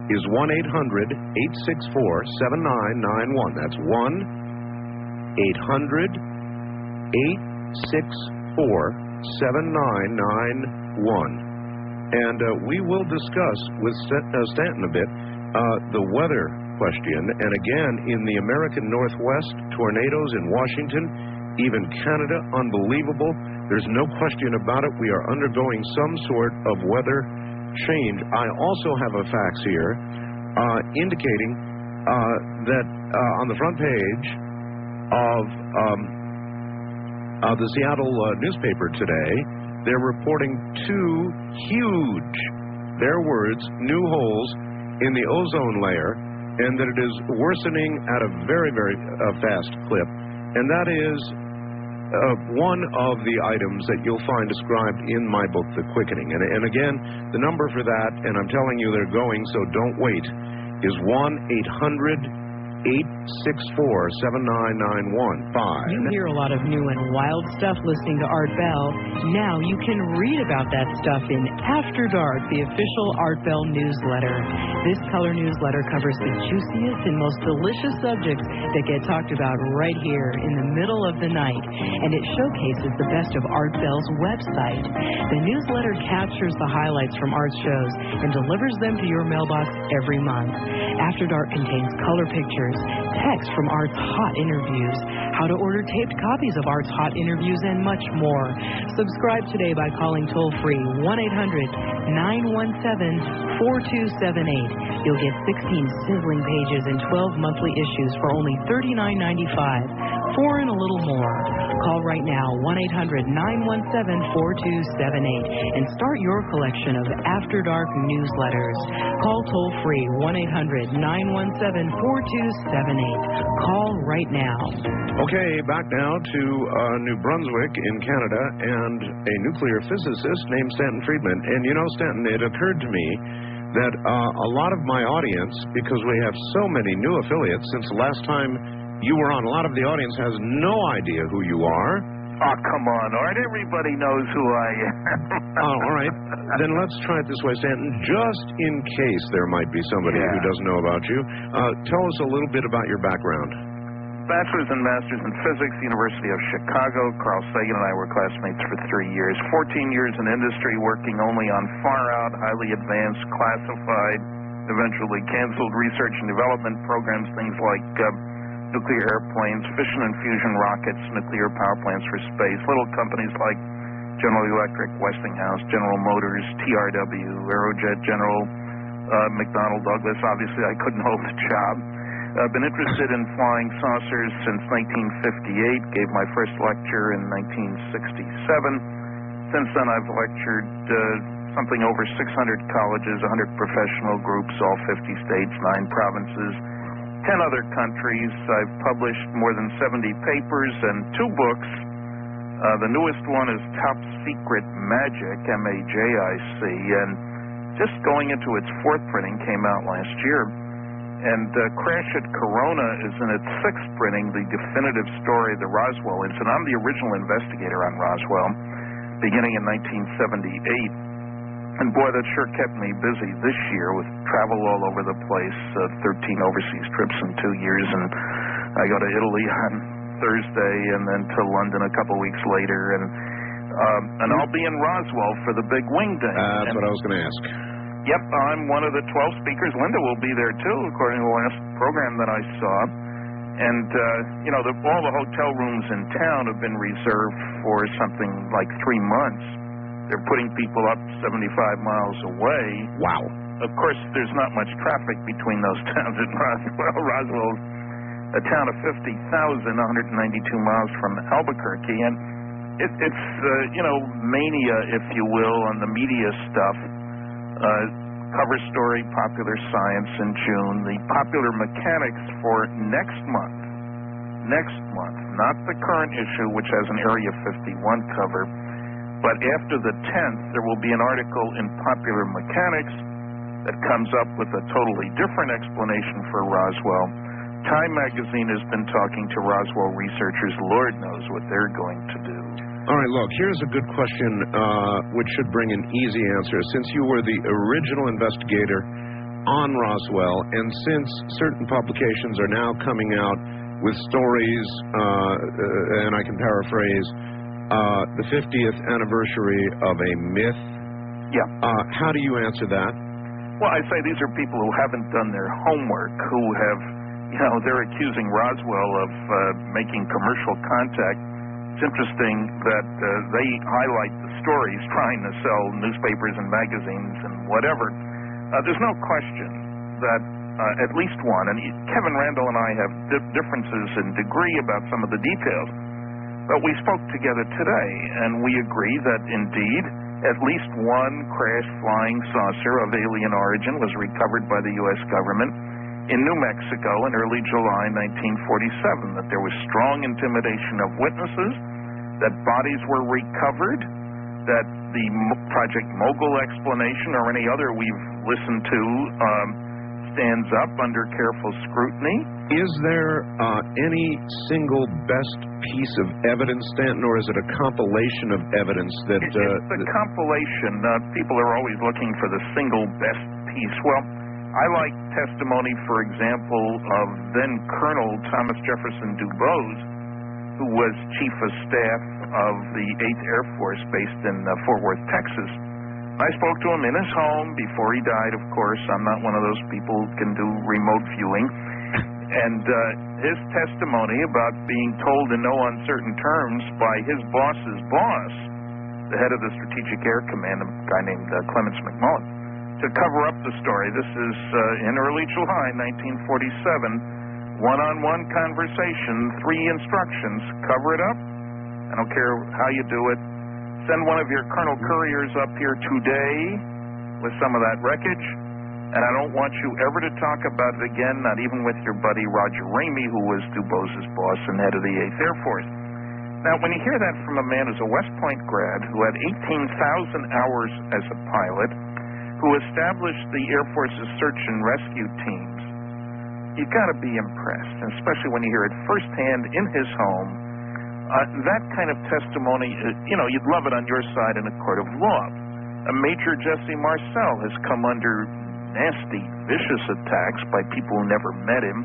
is 1-800-864-7991. That's 1-800-864-7991. And we will discuss with Stanton a bit the weather question. And again, in the American Northwest, tornadoes in Washington, even Canada, unbelievable. There's no question about it. We are undergoing some sort of weather change. I also have a fax here indicating that on the front page of the Seattle newspaper today, they're reporting two huge, their words, new holes in the ozone layer, and that it is worsening at a very, very fast clip. And that is one of the items that you'll find described in my book, The Quickening. And again, the number for that, and I'm telling you they're going, so don't wait, is 1-800-864-7991. You hear a lot of new and wild stuff listening to Art Bell. Now you can read about that stuff in After Dark, the official Art Bell newsletter. This color newsletter covers the juiciest and most delicious subjects that get talked about right here in the middle of the night. And it showcases the best of Art Bell's website. The newsletter captures the highlights from Art's shows and delivers them to your mailbox every month. After Dark contains color pictures, text from Art's hot interviews, how to order taped copies of Art's hot interviews, and much more. Subscribe today by calling toll-free 1-800-917-4278. You'll get 16 sizzling pages and 12 monthly issues for only $39.95, 4 and a little more. Call right now, 1-800-917-4278, and start your collection of After Dark newsletters. Call toll-free 1-800-917-4278. Call right now. Okay, back now to New Brunswick in Canada and a nuclear physicist named Stanton Friedman. And you know, Stanton, it occurred to me that a lot of my audience, because we have so many new affiliates since the last time you were on, a lot of the audience has no idea who you are. Oh, come on, Art. Everybody knows who I am. All right. Then let's try it this way, Stanton. Just in case there might be somebody who doesn't know about you, tell us a little bit about your background. Bachelor's and Master's in Physics, University of Chicago. Carl Sagan and I were classmates for 3 years. 14 years in industry, working only on far-out, highly advanced, classified, eventually canceled research and development programs, things like nuclear airplanes, fission and fusion rockets, nuclear power plants for space, little companies like General Electric, Westinghouse, General Motors, TRW, Aerojet, General McDonnell Douglas. Obviously, I couldn't hold the job. I've been interested in flying saucers since 1958, gave my first lecture in 1967. Since then, I've lectured something over 600 colleges, 100 professional groups, all 50 states, 9 provinces, 10 other countries. I've published more than 70 papers and 2 books. The newest one is Top Secret Magic, M-A-J-I-C, and just going into its 4th printing, came out last year. And Crash at Corona is in its 6th printing, the definitive story of the Roswell incident. I'm the original investigator on Roswell, beginning in 1978. And boy, that sure kept me busy this year with travel all over the place, 13 overseas trips in 2 years. And I go to Italy on Thursday and then to London a couple weeks later. And I'll be in Roswell for the big wing day. That's what I was going to ask. Yep, I'm one of the 12 speakers. Linda will be there, too, according to the last program that I saw. And, all the hotel rooms in town have been reserved for something like 3 months. They're putting people up 75 miles away. Wow. Of course, there's not much traffic between those towns in Roswell. Roswell's a town of 50,000, 192 miles from Albuquerque. And it's mania, if you will, on the media stuff. Cover story, Popular Science in June. The Popular Mechanics for next month, not the current issue, which has an Area 51 cover, but after the 10th, there will be an article in Popular Mechanics that comes up with a totally different explanation for Roswell. Time magazine has been talking to Roswell researchers. Lord knows what they're going to do. All right, look, here's a good question which should bring an easy answer. Since you were the original investigator on Roswell, and since certain publications are now coming out with stories, and I can paraphrase, the 50th anniversary of a myth, how do you answer that? Well, I say these are people who haven't done their homework, who have, they're accusing Roswell of making commercial contact. It's interesting that they highlight the stories trying to sell newspapers and magazines and whatever. There's no question that at least one, and Kevin Randall and I have differences in degree about some of the details, but we spoke together today, and we agree that indeed at least one crashed flying saucer of alien origin was recovered by the U.S. government in New Mexico in early July 1947, that there was strong intimidation of witnesses, that bodies were recovered, that the Project Mogul explanation or any other we've listened to stands up under careful scrutiny. Is there any single best piece of evidence, Stanton, or is it a compilation of evidence that... It's the compilation. People are always looking for the single best piece. Well, I like testimony, for example, of then Colonel Thomas Jefferson Dubose, who was Chief of Staff of the 8th Air Force based in Fort Worth, Texas. I spoke to him in his home before he died, of course. I'm not one of those people who can do remote viewing. And his testimony about being told in no uncertain terms by his boss's boss, the head of the Strategic Air Command, a guy named Clements McMullen, to cover up the story. This is in early July 1947, one-on-one conversation, 3 instructions. Cover it up. I don't care how you do it. Send one of your Colonel Couriers up here today with some of that wreckage, and I don't want you ever to talk about it again, not even with your buddy Roger Ramey, who was Dubose's boss and head of the 8th Air Force. Now, when you hear that from a man who's a West Point grad, who had 18,000 hours as a pilot, who established the Air Force's search and rescue teams, you've got to be impressed, and especially when you hear it firsthand in his home. That kind of testimony, you'd love it on your side in a court of law. Major Jesse Marcel has come under nasty, vicious attacks by people who never met him,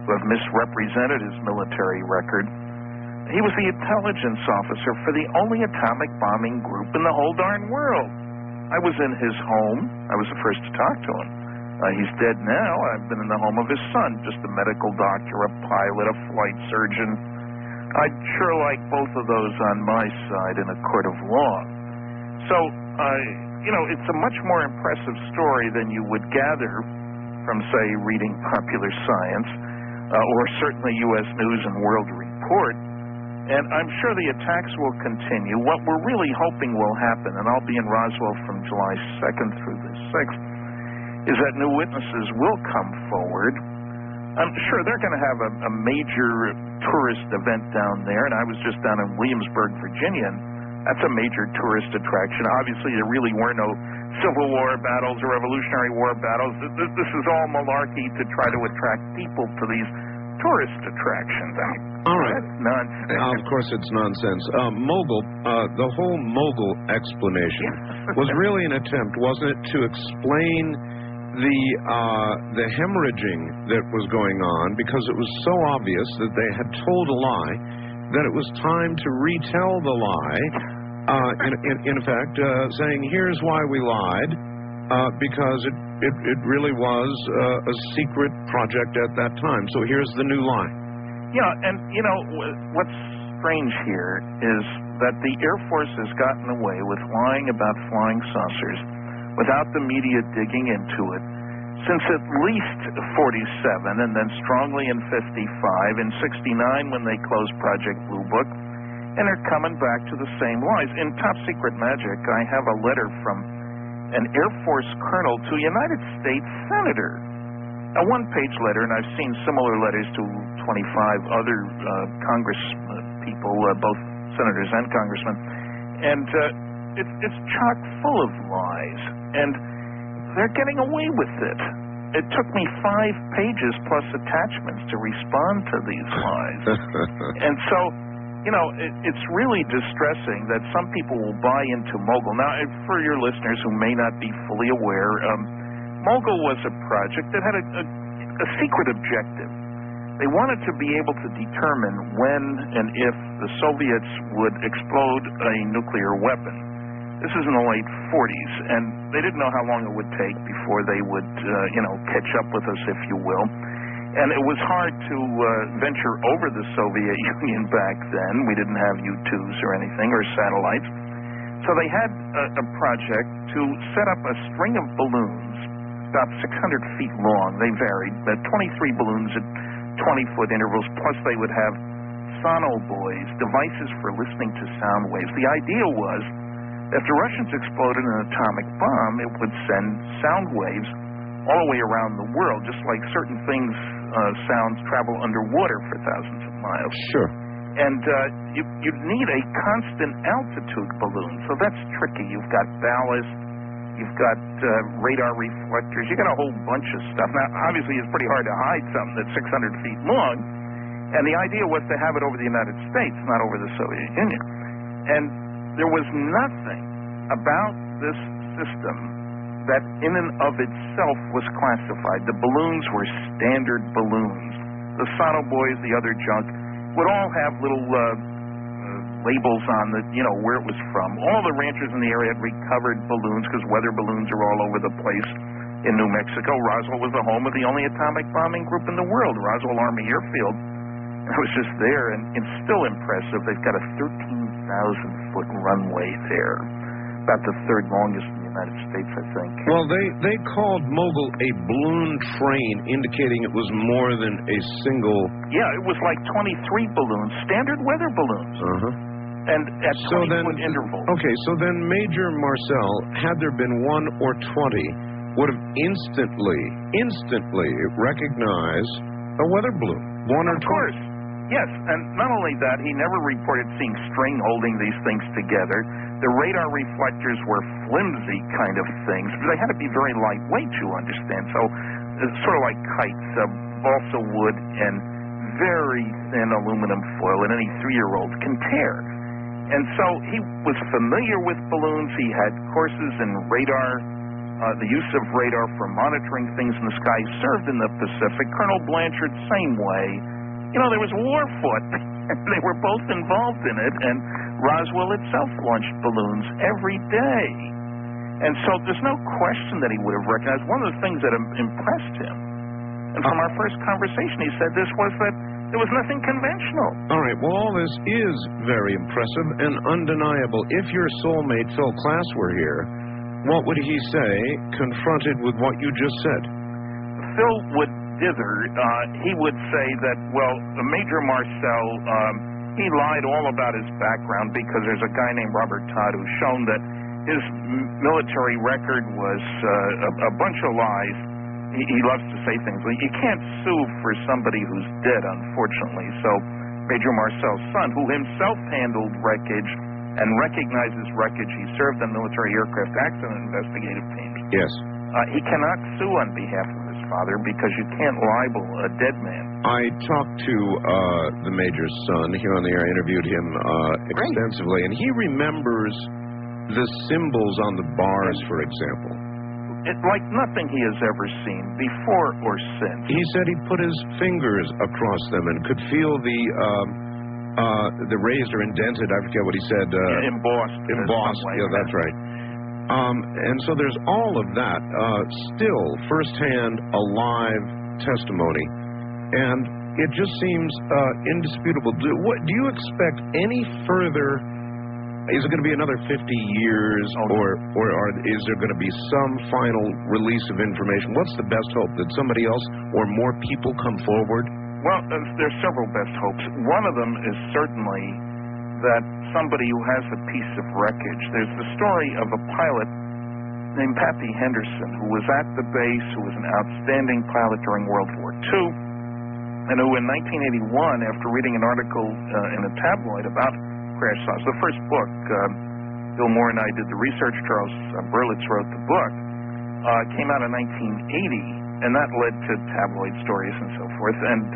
who have misrepresented his military record. He was the intelligence officer for the only atomic bombing group in the whole darn world. I was in his home. I was the first to talk to him. He's dead now. I've been in the home of his son, just a medical doctor, a pilot, a flight surgeon. I'd sure like both of those on my side in a court of law. So, it's a much more impressive story than you would gather from, say, reading Popular Science or certainly U.S. News and World Report. And I'm sure the attacks will continue. What we're really hoping will happen, and I'll be in Roswell from July 2nd through the 6th, is that new witnesses will come forward. I'm sure they're going to have a major tourist event down there, and I was just down in Williamsburg, Virginia, and that's a major tourist attraction. Obviously, there really were no Civil War battles or Revolutionary War battles. This is all malarkey to try to attract people to these tourist attractions. All right. That's nonsense. Of course it's nonsense. Mogul, the whole Mogul explanation was really an attempt, wasn't it, to explain the hemorrhaging that was going on, because it was so obvious that they had told a lie, that it was time to retell the lie, in effect, saying, here's why we lied, because it really was a secret project at that time. So here's the new line. Yeah, and, what's strange here is that the Air Force has gotten away with lying about flying saucers without the media digging into it since at least 47, and then strongly in 55, in 69 when they closed Project Blue Book, and they're coming back to the same lies. In Top Secret Magic, I have a letter from an Air Force colonel to a United States senator. A one-page letter, and I've seen similar letters to 25 other Congress people, both senators and congressmen, and it's chock full of lies, and they're getting away with it. It took me 5 pages plus attachments to respond to these lies. And so, it's really distressing that some people will buy into Mogul. Now, for your listeners who may not be fully aware, Mogul was a project that had a secret objective. They wanted to be able to determine when and if the Soviets would explode a nuclear weapon. This is in the late 40s, and they didn't know how long it would take before they would, catch up with us, if you will. And it was hard to venture over the Soviet Union back then. We didn't have U-2s or anything, or satellites. So they had a project to set up a string of balloons about 600 feet long. They varied, but 23 balloons at 20-foot intervals, plus they would have sonobuoys, devices for listening to sound waves. The idea was, if the Russians exploded an atomic bomb, it would send sound waves all the way around the world, just like certain things, sounds travel underwater for thousands of miles. Sure. And you'd need a constant altitude balloon, so that's tricky. You've got ballast, you've got radar reflectors, you got a whole bunch of stuff. Now, obviously, it's pretty hard to hide something that's 600 feet long, and the idea was to have it over the United States, not over the Soviet Union. And there was nothing about this system that in and of itself was classified. The balloons were standard balloons. The sonobuoys, the other junk, would all have little labels on the, where it was from. All the ranchers in the area had recovered balloons because weather balloons are all over the place in New Mexico. Roswell was the home of the only atomic bombing group in the world, Roswell Army Airfield. I was just there, and it's still impressive. They've got a 13,000-foot runway there, about the third longest in the United States, I think. Well, they called Mogul a balloon train, indicating it was more than a single... Yeah, it was like 23 balloons, standard weather balloons. Uh-huh. And at 20-foot intervals. Okay, so then Major Marcel, had there been 1 or 20, would have instantly recognized a weather balloon. 1 or 20. Of course. Yes, and not only that, he never reported seeing string holding these things together. The radar reflectors were flimsy kind of things. They had to be very lightweight, you understand. So it's sort of like kites, balsa wood and very thin aluminum foil that any 3-year-old can tear. And so he was familiar with balloons. He had courses in radar, the use of radar for monitoring things in the sky. He served in the Pacific. Colonel Blanchard, same way. There was war fought. They were both involved in it, and Roswell itself launched balloons every day. And so there's no question that he would have recognized. One of the things that impressed him, and from our first conversation he said this, was that there was nothing conventional. All right, well, all this is very impressive and undeniable. If your soulmate, Phil Klass, were here, what would he say, confronted with what you just said? Phil would dither. He would say that, well, Major Marcel, he lied all about his background because there's a guy named Robert Todd who's shown that his military record was a bunch of lies. He loves to say things. You can't sue for somebody who's dead, unfortunately. So Major Marcel's son, who himself handled wreckage and recognizes wreckage, he served on military aircraft accident investigative teams. Yes. He cannot sue on behalf of his father because you can't libel a dead man. I talked to the Major's son here on the air. I interviewed him extensively, and he remembers the symbols on the bars, for example. Like nothing he has ever seen before or since. He said he put his fingers across them and could feel the raised or indented, I forget what he said. Embossed. Embossed, yeah, that's right. And so there's all of that, still firsthand, alive testimony. And it just seems indisputable. Do you expect any further? Is it going to be another 50 years, or is there going to be some final release of information? What's the best hope? That somebody else or more people come forward? Well, there's several best hopes. One of them is certainly that somebody who has a piece of wreckage. There's the story of a pilot named Pappy Henderson, who was at the base, who was an outstanding pilot during World War II, and who in 1981, after reading an article in a tabloid about crash sites, the first book, Bill Moore and I did the research, Charles Berlitz wrote the book, came out in 1980, and that led to tabloid stories and so forth. And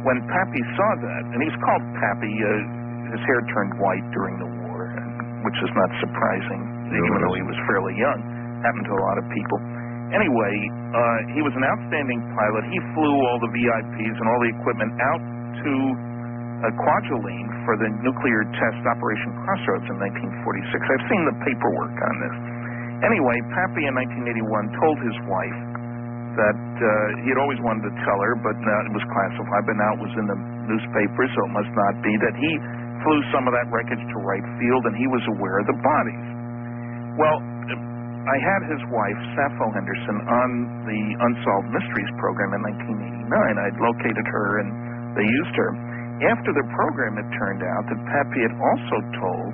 when Pappy saw that, and he's called Pappy, his hair turned white during the war, which is not surprising, even though he was fairly young. Happened to a lot of people. Anyway, he was an outstanding pilot. He flew all the VIPs and all the equipment out to Kwajalein for the nuclear test Operation Crossroads in 1946. I've seen the paperwork on this. Anyway, Pappy in 1981 told his wife that he had always wanted to tell her, but it was classified, but now it was in the newspaper, so it must not be, that he flew some of that wreckage to right field, and he was aware of the bodies. Well, I had his wife, Sappho Henderson, on the Unsolved Mysteries program in 1989. I'd located her, and they used her. After the program, it turned out that Pappy had also told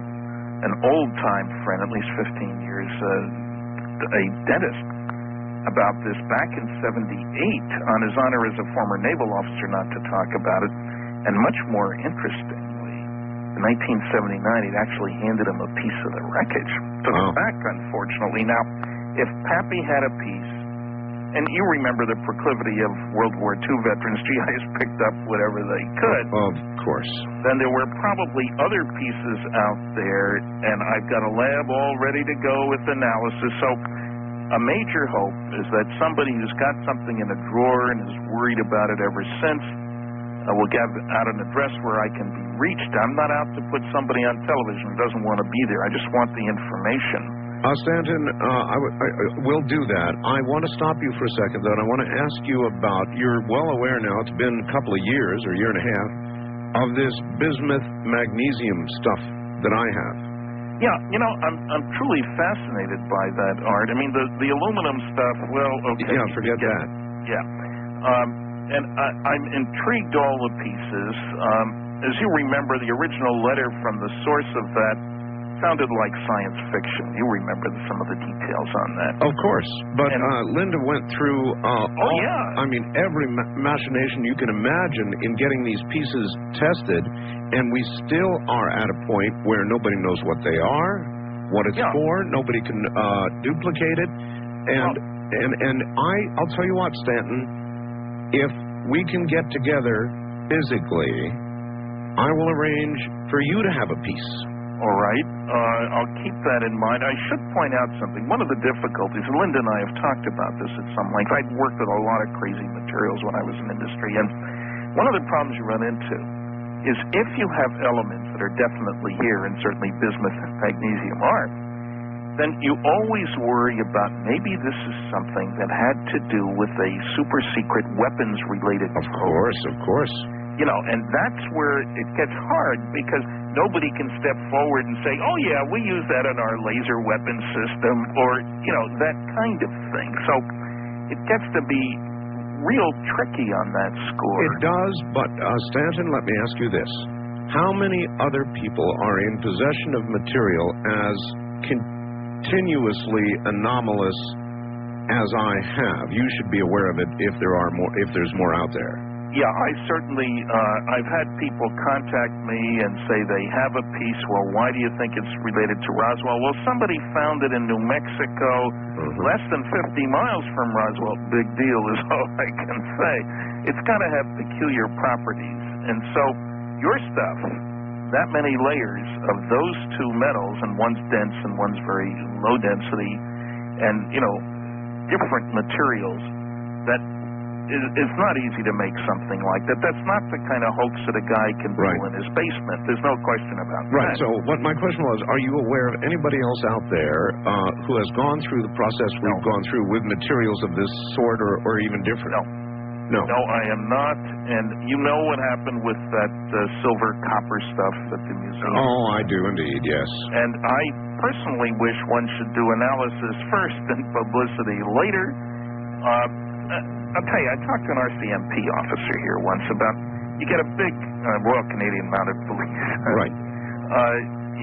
an old-time friend, at least 15 years, a dentist, about this back in 78 on his honor as a former naval officer, not to talk about it. And much more interestingly, in 1979, he'd actually handed him a piece of the wreckage. Took it back, unfortunately. Now, if Pappy had a piece, and you remember the proclivity of World War II veterans, GIs picked up whatever they could. Of course. Then there were probably other pieces out there, and I've got a lab all ready to go with analysis. So a major hope is that somebody who's got something in a drawer and is worried about it ever since will get out an address where I can be reached. I'm not out to put somebody on television who doesn't want to be there. I just want the information. Stanton, I will do that. I want to stop you for a second, though, and I want to ask you about, you're well aware now, it's been a couple of years, or a year and a half, of this bismuth magnesium stuff that I have. Yeah, you know, I'm truly fascinated by that, Art. I mean, the aluminum stuff, well, okay. Yeah, forget that. Yeah. And I'm intrigued all the pieces. As you remember, the original letter from the source of that sounded like science fiction. You remember some of the details on that. Of course. But Linda went through I mean, every machination you can imagine in getting these pieces tested, and we still are at a point where nobody knows what they are, what it's for, nobody can duplicate it. And I'll tell you what, Stanton, if we can get together physically, I will arrange for you to have a piece. All right. I'll keep that in mind. I should point out something. One of the difficulties, and Linda and I have talked about this at some length, I'd worked with a lot of crazy materials when I was in industry, and one of the problems you run into is if you have elements that are definitely here, and certainly bismuth and magnesium are, then you always worry about maybe this is something that had to do with a super secret weapons-related program. Of course. You know, and that's where it gets hard, because nobody can step forward and say, oh, yeah, we use that in our laser weapon system, or, you know, that kind of thing. So it gets to be real tricky on that score. It does, but, Stanton, let me ask you this. How many other people are in possession of material as continuously anomalous as I have? You should be aware of it if there's more out there. Yeah, I certainly, I've had people contact me and say they have a piece. Well, why do you think it's related to Roswell? Well, somebody found it in New Mexico, less than 50 miles from Roswell. Big deal is all I can say. It's got to have peculiar properties. And so your stuff, that many layers of those two metals, and one's dense and one's very low density, and, you know, different materials that it's not easy to make something like that. That's not the kind of hoax that a guy can do in his basement. There's no question about that. Right. So what my question was, are you aware of anybody else out there who has gone through the process we've gone through with materials of this sort or even different? No, I am not. And you know what happened with that silver copper stuff at the museum? Oh, I do indeed, yes. And I personally wish one should do analysis first and publicity later. I'll tell you, I talked to an RCMP officer here once about, you get a big, Royal Canadian Mounted Police. Right.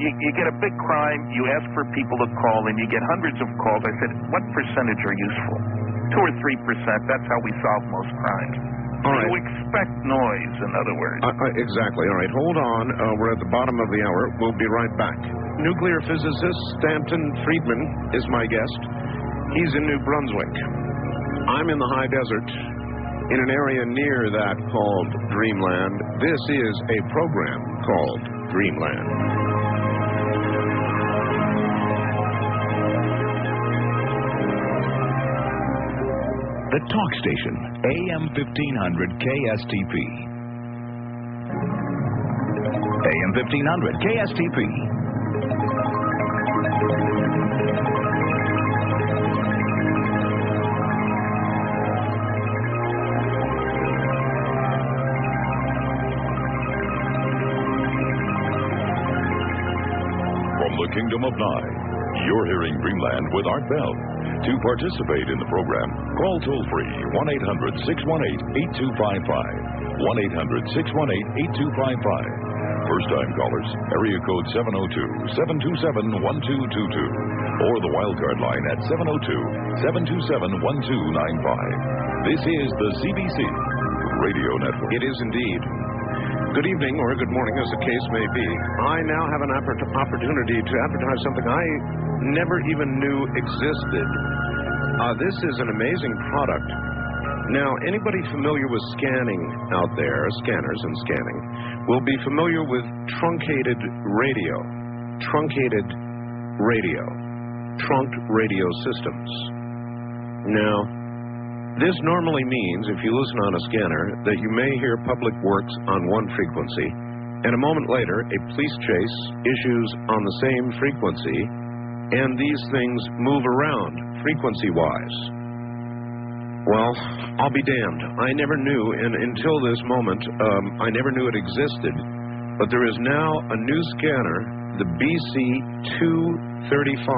You get a big crime, you ask for people to call, and you get hundreds of calls. I said, what percentage are useful? 2 or 3%. That's how we solve most crimes. All right. You expect noise, in other words. Exactly. All right, hold on. We're at the bottom of the hour. We'll be right back. Nuclear physicist Stanton Friedman is my guest. He's in New Brunswick. I'm in the high desert, in an area near that called Dreamland. This is a program called Dreamland. The talk station, AM 1500 KSTP. AM 1500 KSTP. From the Kingdom of Nye, you're hearing Dreamland with Art Bell. To participate in the program, call toll-free 1-800-618-8255. 1-800-618-8255. First-time callers, area code 702-727-1222. Or the wildcard line at 702-727-1295. This is the CBC Radio Network. It is indeed. Good evening, or good morning, as the case may be. I now have an opportunity to advertise something I never even knew existed. This is an amazing product. Now, anybody familiar with scanning out there, scanners and scanning, will be familiar with truncated radio, trunked radio systems. Now, this normally means, if you listen on a scanner, that you may hear public works on one frequency, and a moment later, a police chase issues on the same frequency, and these things move around frequency-wise. Well, I'll be damned. I never knew, and until this moment, I never knew it existed, but there is now a new scanner, the BC-235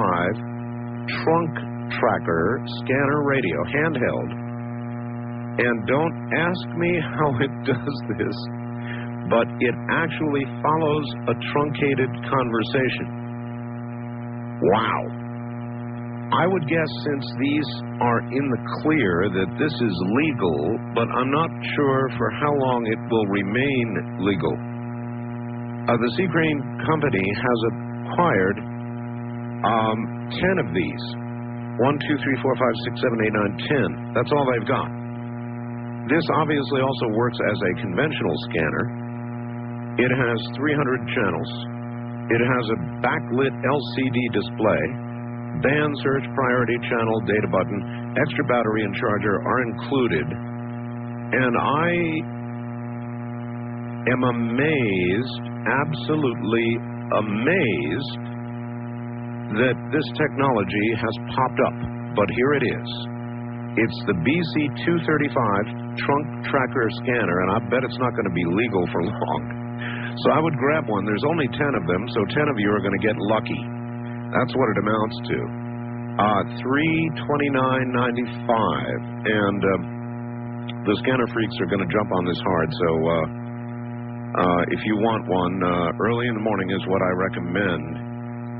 Trunk Tracker Scanner Radio, handheld. And don't ask me how it does this, but it actually follows a truncated conversation. Wow. I would guess, since these are in the clear, that this is legal, but I'm not sure for how long it will remain legal. The Seagrain Company has acquired 10 of these. 1, 2, 3, 4, 5, 6, 7, 8, 9, 10. That's all they've got. This obviously also works as a conventional scanner. It has 300 channels. It has a backlit LCD display. Band search, priority channel, data button, extra battery and charger are included. And I am amazed, absolutely amazed, that this technology has popped up. But here it is. It's the BC-235 Trunk Tracker Scanner, and I bet it's not going to be legal for long. So I would grab one. There's only 10 of them, so 10 of you are going to get lucky. That's what it amounts to. $329.95, and the scanner freaks are going to jump on this hard. So if you want one, early in the morning is what I recommend.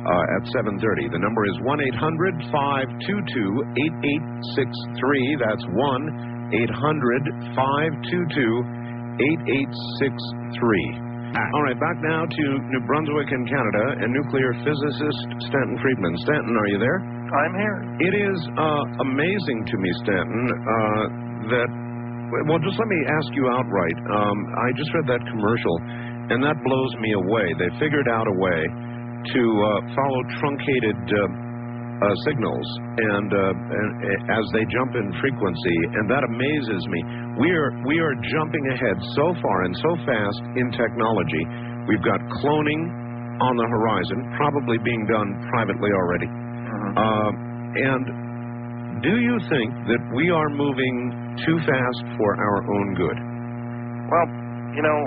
At 7:30. The number is 1-800-522-8863. That's 1-800-522-8863. All right, back now to New Brunswick in Canada and nuclear physicist Stanton Friedman. Stanton, are you there? I'm here. It is amazing to me, Stanton, that, well, just let me ask you outright. I just read that commercial, and that blows me away. They figured out a way to follow truncated signals, and as they jump in frequency, and that amazes me. We are jumping ahead so far and so fast in technology. We've got cloning on the horizon, probably being done privately already. And do you think that we are moving too fast for our own good? Well, you know,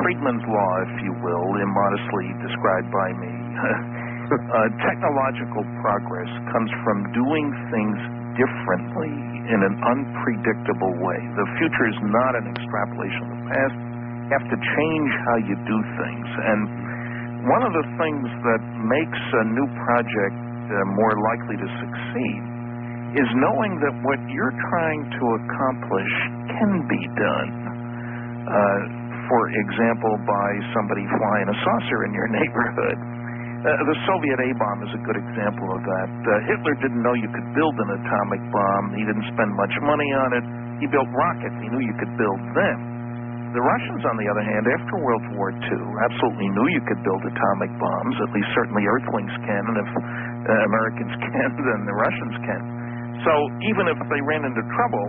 Friedman's law, if you will, immodestly described by me, technological progress comes from doing things differently in an unpredictable way. The future is not an extrapolation of the past. You have to change how you do things. And one of the things that makes a new project more likely to succeed is knowing that what you're trying to accomplish can be done. For example, by somebody flying a saucer in your neighborhood. The Soviet A-bomb is a good example of that. Hitler didn't know you could build an atomic bomb. He didn't spend much money on it. He built rockets. He knew you could build them. The Russians, on the other hand, after World War II, absolutely knew you could build atomic bombs. At least certainly Earthlings can, and if Americans can, then the Russians can. So even if they ran into trouble,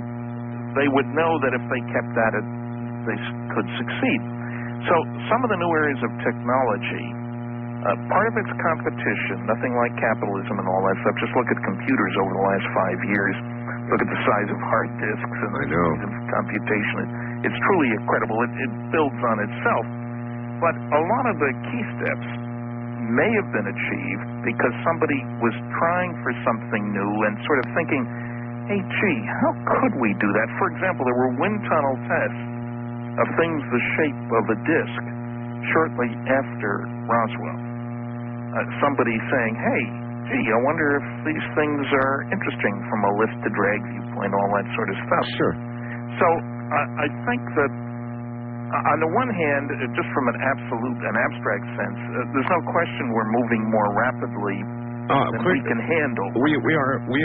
they would know that if they kept at it, they could succeed. So some of the new areas of technology, part of it's competition, nothing like capitalism and all that stuff. Just look at computers over the last 5 years. Look at the size of hard disks and the speed of computation. It's truly incredible. It builds on itself. But a lot of the key steps may have been achieved because somebody was trying for something new and sort of thinking, hey, gee, how could we do that? For example, there were wind tunnel tests of things the shape of a disk shortly after Roswell. Somebody saying, hey, gee, I wonder if these things are interesting from a lift-to-drag viewpoint, all that sort of stuff. Sure. So I think that, on the one hand, just from an abstract sense, there's no question we're moving more rapidly than we can handle. We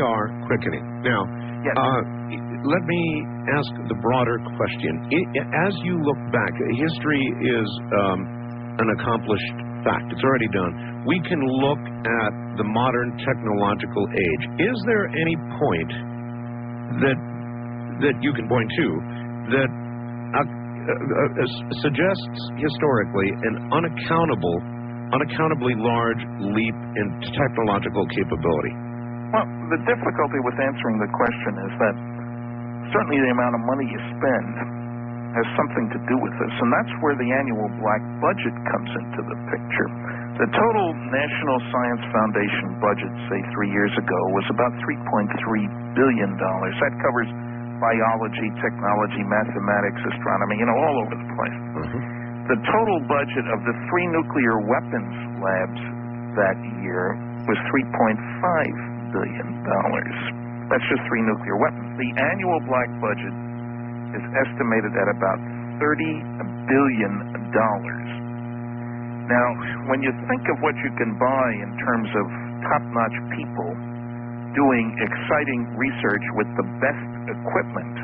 are quickening. Now, yes. Let me ask the broader question. As you look back, history is an accomplished fact. It's already done. We can look at the modern technological age. Is there any point that you can point to that suggests historically an unaccountably large leap in technological capability? Well, the difficulty with answering the question is that certainly the amount of money you spend has something to do with this, and that's where the annual black budget comes into the picture. The total National Science Foundation budget, say 3 years ago, was about $3.3 billion. That covers biology, technology, mathematics, astronomy, all over the place. The total budget of the 3 nuclear weapons labs that year was $3.5 billion. That's just 3 nuclear weapons. The annual black budget is estimated at about $30 billion. Now, when you think of what you can buy in terms of top-notch people doing exciting research with the best equipment,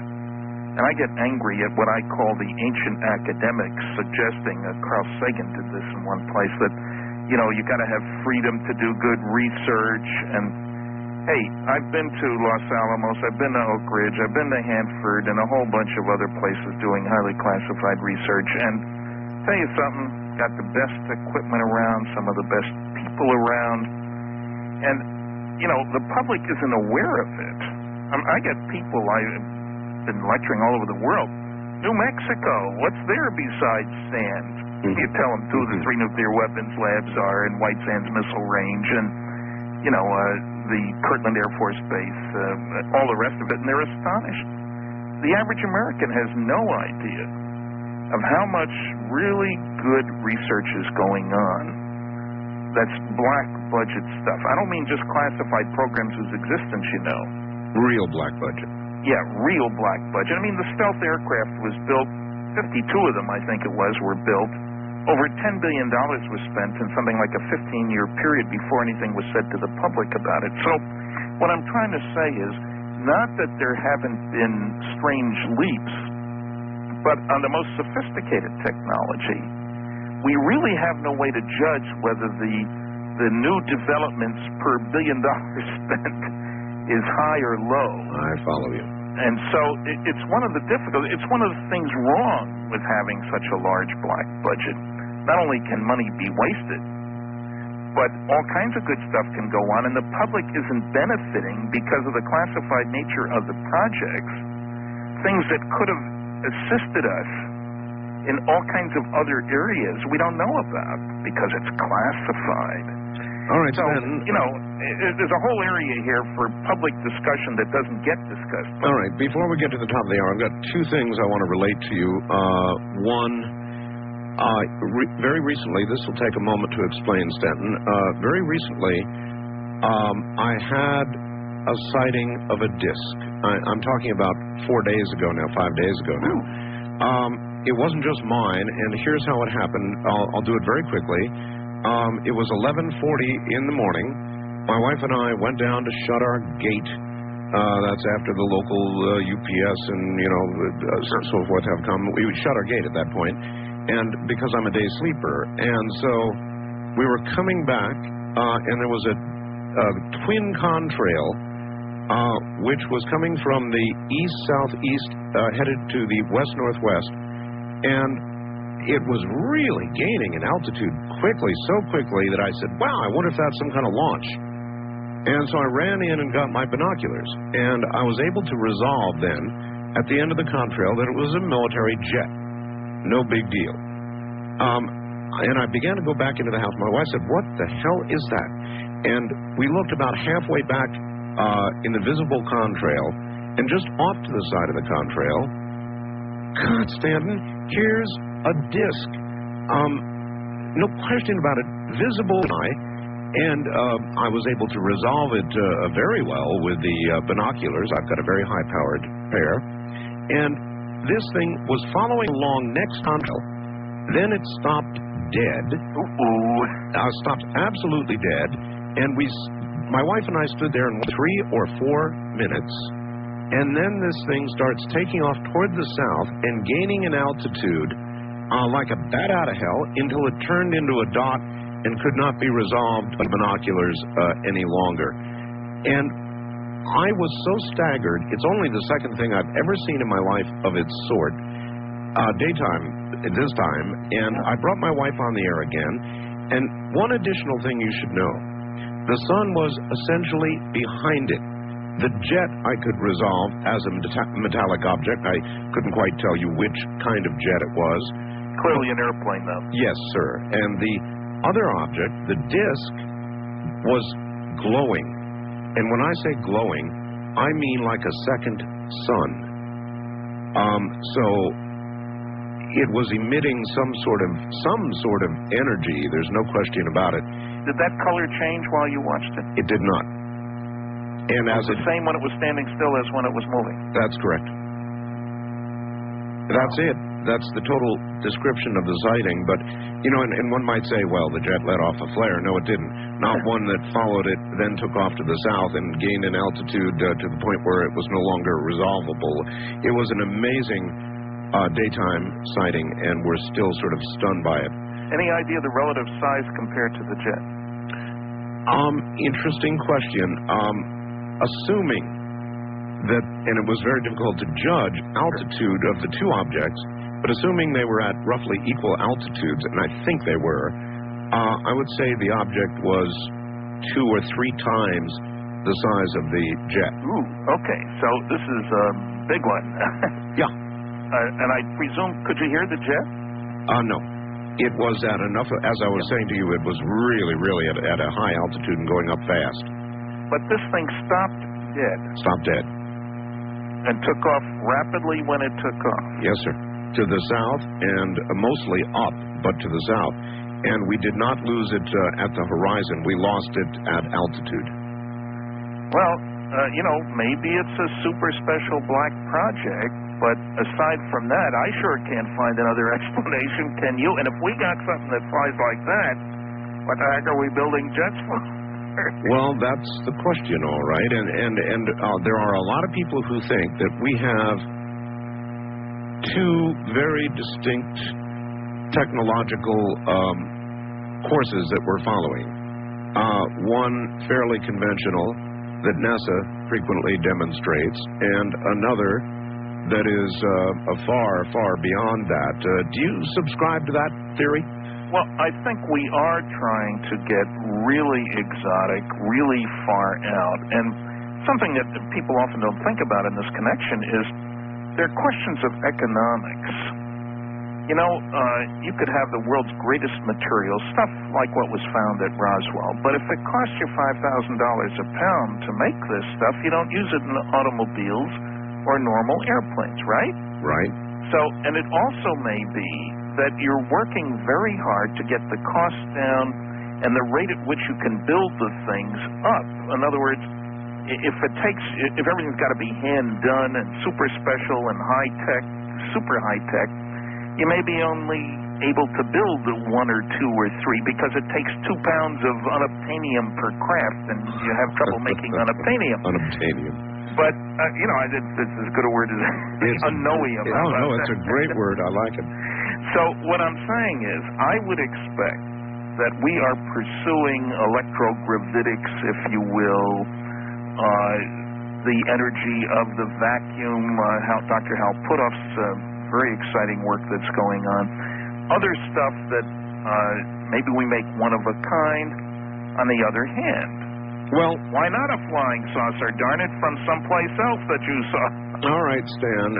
and I get angry at what I call the ancient academics suggesting, Carl Sagan did this in one place, that, you got to have freedom to do good research. And, hey, I've been to Los Alamos, I've been to Oak Ridge, I've been to Hanford, and a whole bunch of other places doing highly classified research. And tell you something, got the best equipment around, some of the best people around. And, the public isn't aware of it. I get people, I've been lecturing all over the world. New Mexico, what's there besides sand? You tell them 2 of the 3 nuclear weapons labs are in White Sands Missile Range and, the Kirtland Air Force Base, all the rest of it, and they're astonished. The average American has no idea of how much really good research is going on. That's black budget stuff. I don't mean just classified programs whose existence Real black budget. Yeah, real black budget. I mean, the stealth aircraft was built, 52 of them, I think it was, were built. Over $10 billion was spent in something like a 15-year period before anything was said to the public about it. So what I'm trying to say is not that there haven't been strange leaps, but on the most sophisticated technology, we really have no way to judge whether the the new developments per $1 billion spent is high or low. I follow you. And so it's one of the things wrong with having such a large black budget. Not only can money be wasted, but all kinds of good stuff can go on, and the public isn't benefiting because of the classified nature of the projects, things that could have assisted us in all kinds of other areas we don't know about because it's classified. All right, so, Stanton. There's a whole area here for public discussion that doesn't get discussed. All right, before we get to the top of the hour, I've got two things I want to relate to you. One, very recently, this will take a moment to explain, Stanton. Very recently, I had a sighting of a disc. I'm talking about 5 days ago now. It wasn't just mine, and here's how it happened. I'll do it very quickly. It was 11:40 in the morning. My wife and I went down to shut our gate. That's after the local UPS and, so forth have come. We would shut our gate at that point, and because I'm a day sleeper. And so we were coming back, and there was a twin contrail, which was coming from the east-southeast, headed to the west-northwest. And it was really gaining in altitude quickly, so quickly that I said, wow, I wonder if that's some kind of launch. And so I ran in and got my binoculars. And I was able to resolve then, at the end of the contrail, that it was a military jet. No big deal. And I began to go back into the house. My wife said, what the hell is that? And we looked about halfway back in the visible contrail, and just off to the side of the contrail, God, Stanton, here's a disc. No question about it, visible eye, and I was able to resolve it very well with the binoculars. I've got a very high-powered pair. And this thing was following along next contrail. Then it stopped dead. Stopped absolutely dead. And my wife and I stood there in 3 or 4 minutes. And then this thing starts taking off toward the south and gaining in altitude like a bat out of hell until it turned into a dot and could not be resolved by binoculars any longer. And I was so staggered. It's only the second thing I've ever seen in my life of its sort, daytime this time, and I brought my wife on the air again. And one additional thing you should know, the sun was essentially behind it. The jet I could resolve as a metallic object. I couldn't quite tell you which kind of jet it was. Clearly an airplane, though. Yes, sir. And the other object, the disc, was glowing. And when I say glowing, I mean like a second sun. So it was emitting some sort of energy. There's no question about it. Did that color change while you watched it? It did not. And it was the same when it was standing still as when it was moving. That's correct. That's it. That's the total description of the sighting. But, and one might say, well, the jet let off a flare. No, it didn't. Not one that followed it, then took off to the south and gained in altitude to the point where it was no longer resolvable. It was an amazing daytime sighting, and we're still sort of stunned by it. Any idea the relative size compared to the jet? Interesting question. Assuming that, and it was very difficult to judge altitude of the two objects, but assuming they were at roughly equal altitudes, and I think they were, I would say the object was 2 or 3 times the size of the jet. Ooh, okay. So this is a big one. Yeah. And I presume, could you hear the jet? No. It was at enough, as I was saying to you, it was really, really at a high altitude and going up fast. But this thing stopped dead. Stopped dead. And took off rapidly when it took off. Yes, sir. To the south and mostly up, but to the south. And we did not lose it at the horizon. We lost it at altitude. Well, maybe it's a super special black project, but aside from that, I sure can't find another explanation. Can you? And if we got something that flies like that, what the heck are we building jets for? Well, that's the question, all right. And there are a lot of people who think that we have two very distinct technological courses that we're following. One fairly conventional that NASA frequently demonstrates, and another that is far, far beyond that. Do you subscribe to that theory? Well, I think we are trying to get really exotic, really far out. And something that people often don't think about in this connection is there are questions of economics. You know, you could have the world's greatest materials, stuff like what was found at Roswell, but if it costs you $5,000 a pound to make this stuff, you don't use it in automobiles or normal airplanes, right? Right. So, and it also may be that you're working very hard to get the cost down and the rate at which you can build the things up. In other words, if everything's got to be hand done and super special and high tech, super high tech, you may be only able to build 1 or 2 or 3 because it takes 2 pounds of unobtainium per craft, and you have trouble making unobtainium. Unobtainium. But, you know, it's as good a word as unknowium. Oh, no, it's a great word. I like it. So what I'm saying is I would expect that we are pursuing electrogravitics, if you will, the energy of the vacuum, Dr. Howe Puthoff's very exciting work that's going on. Other stuff that maybe we make one of a kind. On the other hand, well, why not a flying saucer, darn it, from someplace else that you saw? All right, Stan,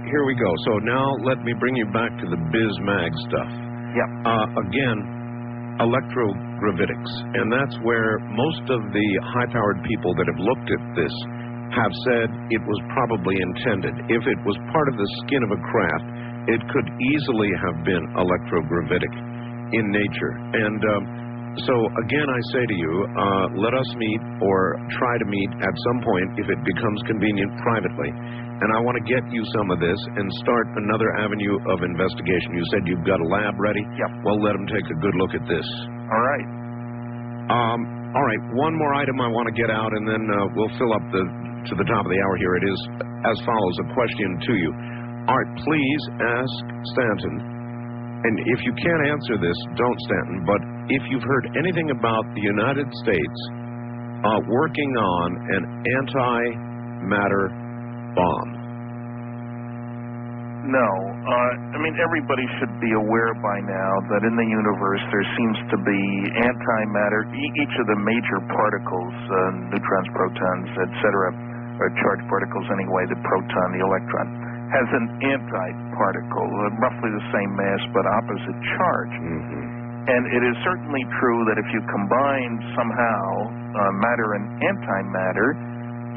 here we go. So now let me bring you back to the BizMag stuff. Yep. Again, electrogravitics. And that's where most of the high-powered people that have looked at this have said it was probably intended. If it was part of the skin of a craft, it could easily have been electrogravitic in nature. And so, again, I say to you, let us meet or try to meet at some point, if it becomes convenient, privately. And I want to get you some of this and start another avenue of investigation. You said you've got a lab ready? Yep. Well, let them take a good look at this. All right. All right, one more item I want to get out, and then we'll fill up to the top of the hour here. It is as follows, a question to you. Art, please ask Stanton, and if you can't answer this, don't, Stanton, but if you've heard anything about the United States working on an antimatter bomb. No. I mean, everybody should be aware by now that in the universe there seems to be antimatter. Each of the major particles, neutrons, protons, etc., or charged particles anyway, the proton, the electron, has an antiparticle, roughly the same mass but opposite charge. Mm-hmm. And it is certainly true that if you combine somehow matter and antimatter,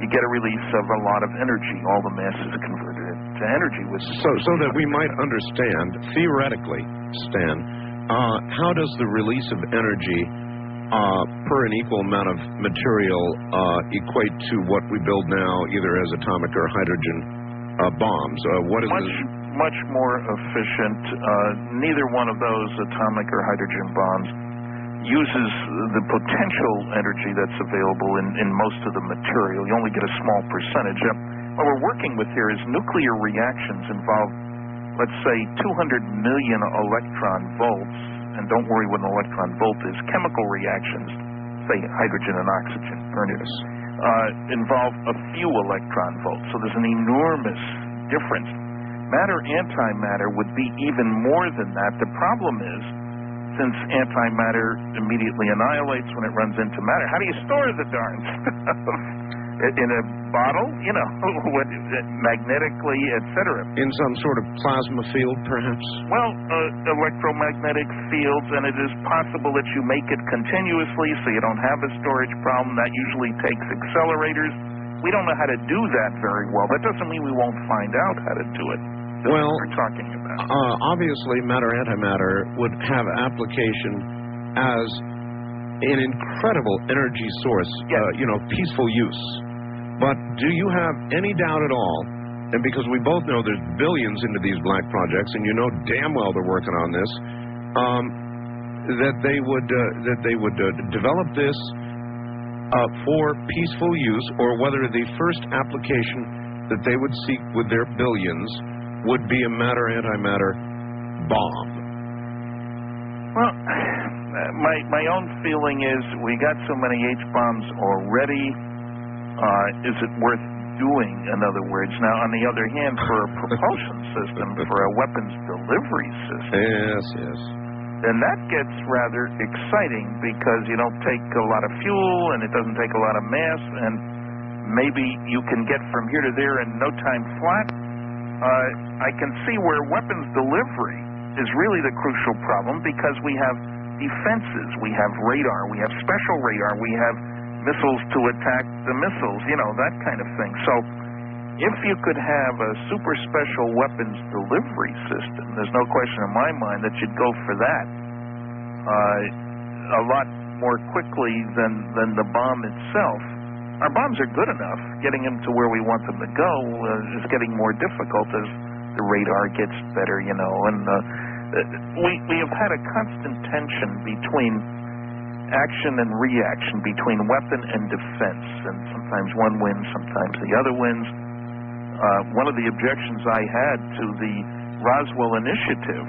you get a release of a lot of energy. All the mass is converted to energy. So that we might understand, theoretically, Stan, how does the release of energy per an equal amount of material equate to what we build now, either as atomic or hydrogen bombs? What is much more efficient. Neither one of those, atomic or hydrogen bombs, uses the potential energy that's available in most of the material. You only get a small percentage. What we're working with here is nuclear reactions involve, let's say, 200 million electron volts, and don't worry what an electron volt is. Chemical reactions, say hydrogen and oxygen, involve a few electron volts. So there's an enormous difference. Matter, antimatter would be even more than that. The problem is, since antimatter immediately annihilates when it runs into matter, how do you store the darn stuff? In a bottle, you know, magnetically, etc. In some sort of plasma field, perhaps? Well, electromagnetic fields, and it is possible that you make it continuously so you don't have a storage problem. That usually takes accelerators. We don't know how to do that very well. That doesn't mean we won't find out how to do it. That's well, what we're talking about. Obviously, matter-antimatter would have application as an incredible energy source, peaceful use. But do you have any doubt at all, and because we both know there's billions into these black projects, and you know damn well they're working on this, that they would develop this for peaceful use, or whether the first application that they would seek with their billions would be a matter-antimatter bomb? Well, my own feeling is we got so many H-bombs already. Is it worth doing, in other words? Now, on the other hand, for a propulsion system, for a weapons delivery system, yes, then that gets rather exciting because you don't take a lot of fuel and it doesn't take a lot of mass, and maybe you can get from here to there in no time flat. I can see where weapons delivery is really the crucial problem because we have defenses, we have radar, we have special radar, we have missiles to attack the missiles, that kind of thing. So if you could have a super special weapons delivery system, there's no question in my mind that you'd go for that a lot more quickly than the bomb itself. Our bombs are good enough. Getting them to where we want them to go is getting more difficult as the radar gets better, and we have had a constant tension between action and reaction, between weapon and defense, and sometimes one wins, sometimes the other wins. One of the objections I had to the Roswell Initiative,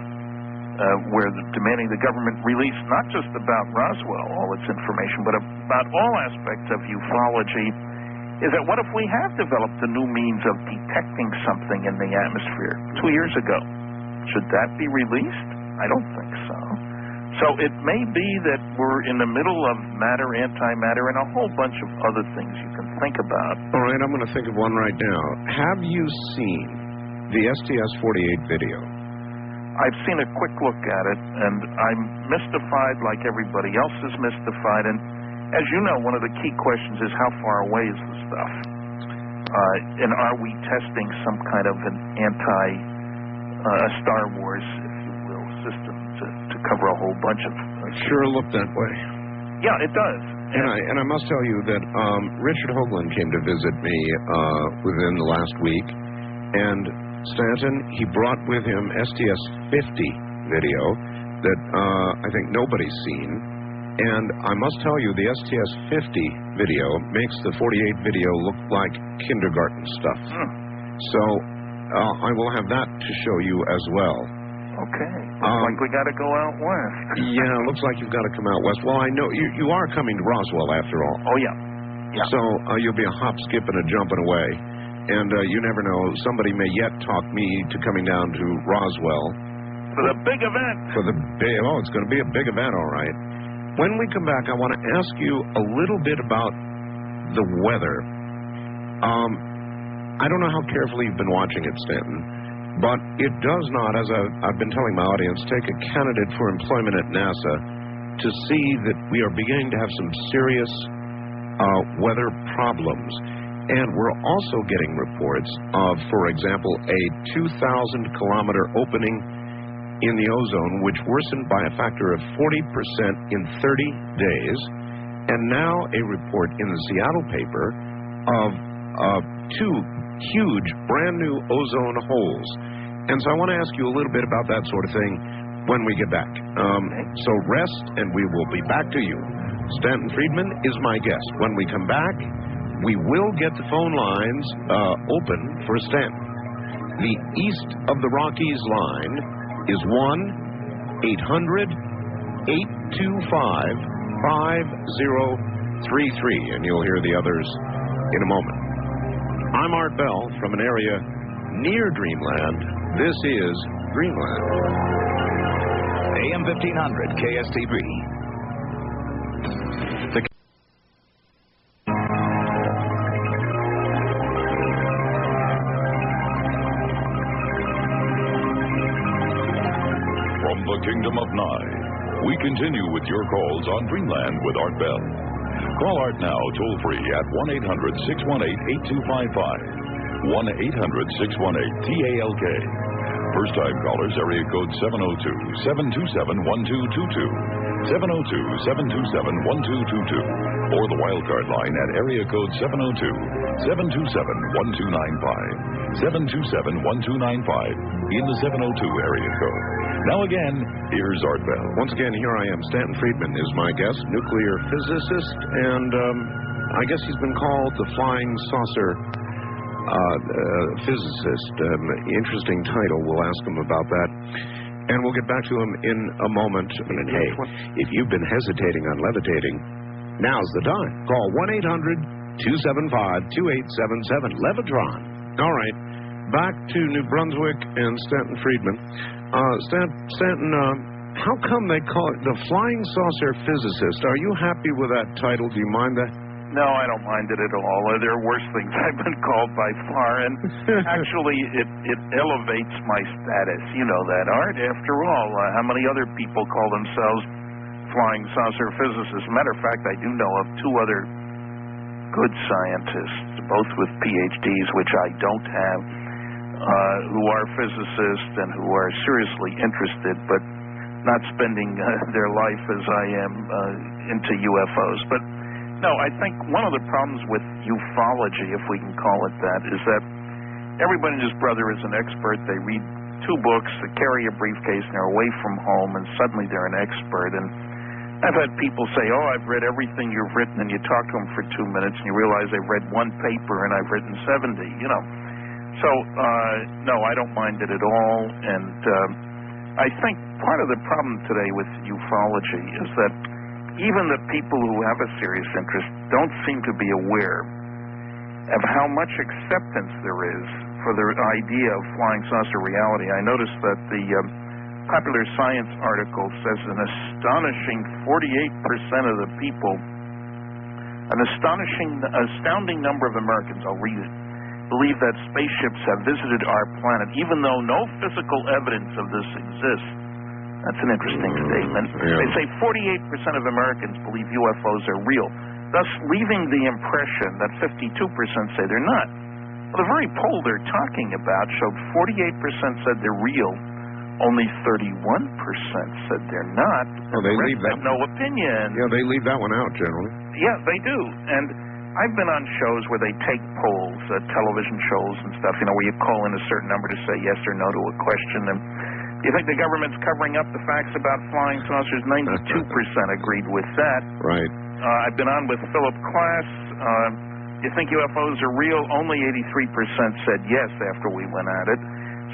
where demanding the government release not just about Roswell, all its information, but about all aspects of ufology, is that what if we have developed a new means of detecting something in the atmosphere 2 years ago? Should that be released? I don't think so. So it may be that we're in the middle of matter, antimatter, and a whole bunch of other things you can think about. All right, I'm going to think of one right now. Have you seen the STS-48 video? I've seen a quick look at it, and I'm mystified like everybody else is mystified. And as you know, one of the key questions is how far away is the stuff? And are we testing some kind of an Star Wars, if you will, system to cover a whole bunch of... Sure looked that way. Yeah, it does. And I must tell you that Richard Hoagland came to visit me within the last week, and Stanton, he brought with him STS-50 video that I think nobody's seen, and I must tell you the STS-50 video makes the 48 video look like kindergarten stuff. So I will have that to show you as well. Okay. Looks like we got to go out west. Yeah, looks like you've got to come out west. Well, I know you are coming to Roswell after all. Oh, yeah. So you'll be a hop, skip, and a jumping away. And you never know, somebody may yet talk me to coming down to Roswell. For the big event. It's going to be a big event, all right. When we come back, I want to ask you a little bit about the weather. I don't know how carefully you've been watching it, Stanton, but it does not, as I've been telling my audience, take a candidate for employment at NASA to see that we are beginning to have some serious weather problems. And we're also getting reports of, for example, a 2,000-kilometer opening in the ozone, which worsened by a factor of 40% in 30 days. And now a report in the Seattle paper of two huge, brand-new ozone holes. And so I want to ask you a little bit about that sort of thing when we get back. So rest, and we will be back to you. Stanton Friedman is my guest. When we come back, we will get the phone lines open for Stanton. The East of the Rockies line is 1-800-825-5033, and you'll hear the others in a moment. I'm Art Bell from an area near Dreamland. This is Dreamland. AM 1500 KSTP. The Kingdom of Nye. We continue with your calls on Dreamland with Art Bell. Call Art now toll-free at 1-800-618-8255. 1-800-618-TALK. First-time callers, area code 702-727-1222. 702-727-1222. Or the wildcard line at area code 702-727-1295. 727-1295 in the 702 area code. Now again, here's Art Bell. Once again, here I am. Stanton Friedman is my guest, nuclear physicist, and I guess he's been called the flying saucer physicist. Interesting title. We'll ask him about that. And we'll get back to him in a moment. And hey, if you've been hesitating on levitating, now's the time. Call 1-800-275-2877. Levitron. All right. Back to New Brunswick and Stanton Friedman. Stanton, how come they call it the Flying Saucer Physicist? Are you happy with that title? Do you mind that? No, I don't mind it at all. There are worse things I've been called by far, and actually it elevates my status. You know that, Art. After all, how many other people call themselves Flying Saucer Physicists? Matter of fact, I do know of two other good scientists, both with PhDs, which I don't have, who are physicists and who are seriously interested, but not spending their life as I am into UFOs. But no, I think one of the problems with ufology, if we can call it that, is that everybody and his brother is an expert. They read 2 books, they carry a briefcase, and they're away from home, and suddenly they're an expert. And I've had people say, oh, I've read everything you've written, and you talk to them for 2 minutes, and you realize they've read 1 paper, and I've written 70, you know. So, no, I don't mind it at all, and I think part of the problem today with ufology is that even the people who have a serious interest don't seem to be aware of how much acceptance there is for the idea of flying saucer reality. I noticed that the Popular Science article says an astonishing 48% of the people, an astounding number of Americans, I'll read it, believe that spaceships have visited our planet, even though no physical evidence of this exists. That's an interesting statement. Yeah. They say 48% of Americans believe UFOs are real, thus leaving the impression that 52% say they're not. Well, the very poll they're talking about showed 48% said they're real, only 31% said they're not. Oh, they leave that. Have no opinion. Yeah, they leave that one out generally. Yeah, they do. And I've been on shows where they take polls, television shows and stuff, you know, where you call in a certain number to say yes or no to a question. And you think the government's covering up the facts about flying saucers? 92% agreed with that. Right. I've been on with Philip Klass. You think UFOs are real? Only 83% said yes after we went at it.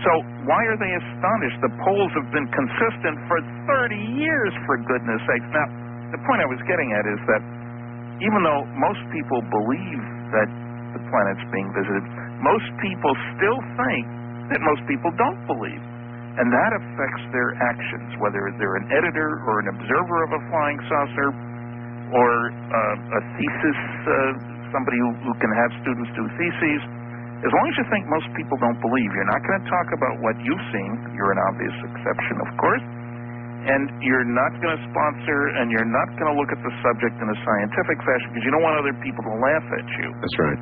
So why are they astonished? The polls have been consistent for 30 years, for goodness sakes. Now, the point I was getting at is that even though most people believe that the planet's being visited, most people still think that most people don't believe. And that affects their actions, whether they're an editor or an observer of a flying saucer or a thesis, somebody who can have students do theses. As long as you think most people don't believe, you're not going to talk about what you've seen. You're an obvious exception, of course. And you're not going to sponsor, and you're not going to look at the subject in a scientific fashion because you don't want other people to laugh at you. That's right.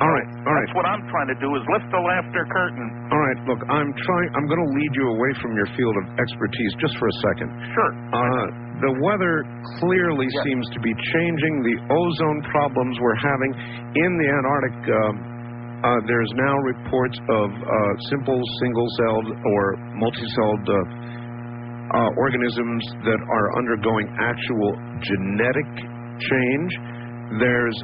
All right. That's what I'm trying to do, is lift the laughter curtain. All right, look, I'm going to lead you away from your field of expertise just for a second. Sure. The weather clearly seems to be changing. The ozone problems we're having in the Antarctic, there's now reports of simple single-celled or multi-celled organisms that are undergoing actual genetic change. There's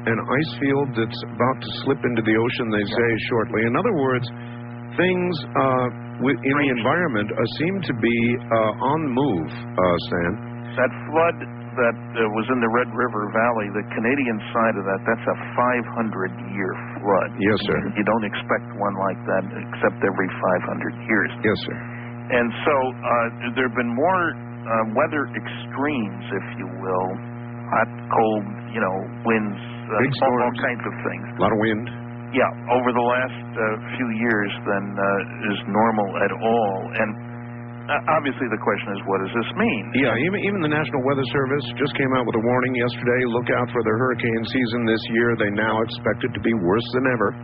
an ice field that's about to slip into the ocean, they say, shortly. In other words, things in the environment seem to be on the move, Stan. That flood that was in the Red River Valley, the Canadian side of that's a 500-year flood. Yes, sir. You don't expect one like that except every 500 years. Yes, sir. And so there have been more weather extremes, if you will, hot, cold, winds, all kinds of things. A lot of wind. Yeah, over the last few years than is normal at all. And obviously the question is, what does this mean? Yeah, even the National Weather Service just came out with a warning yesterday. Look out for the hurricane season this year. They now expect it to be worse than ever.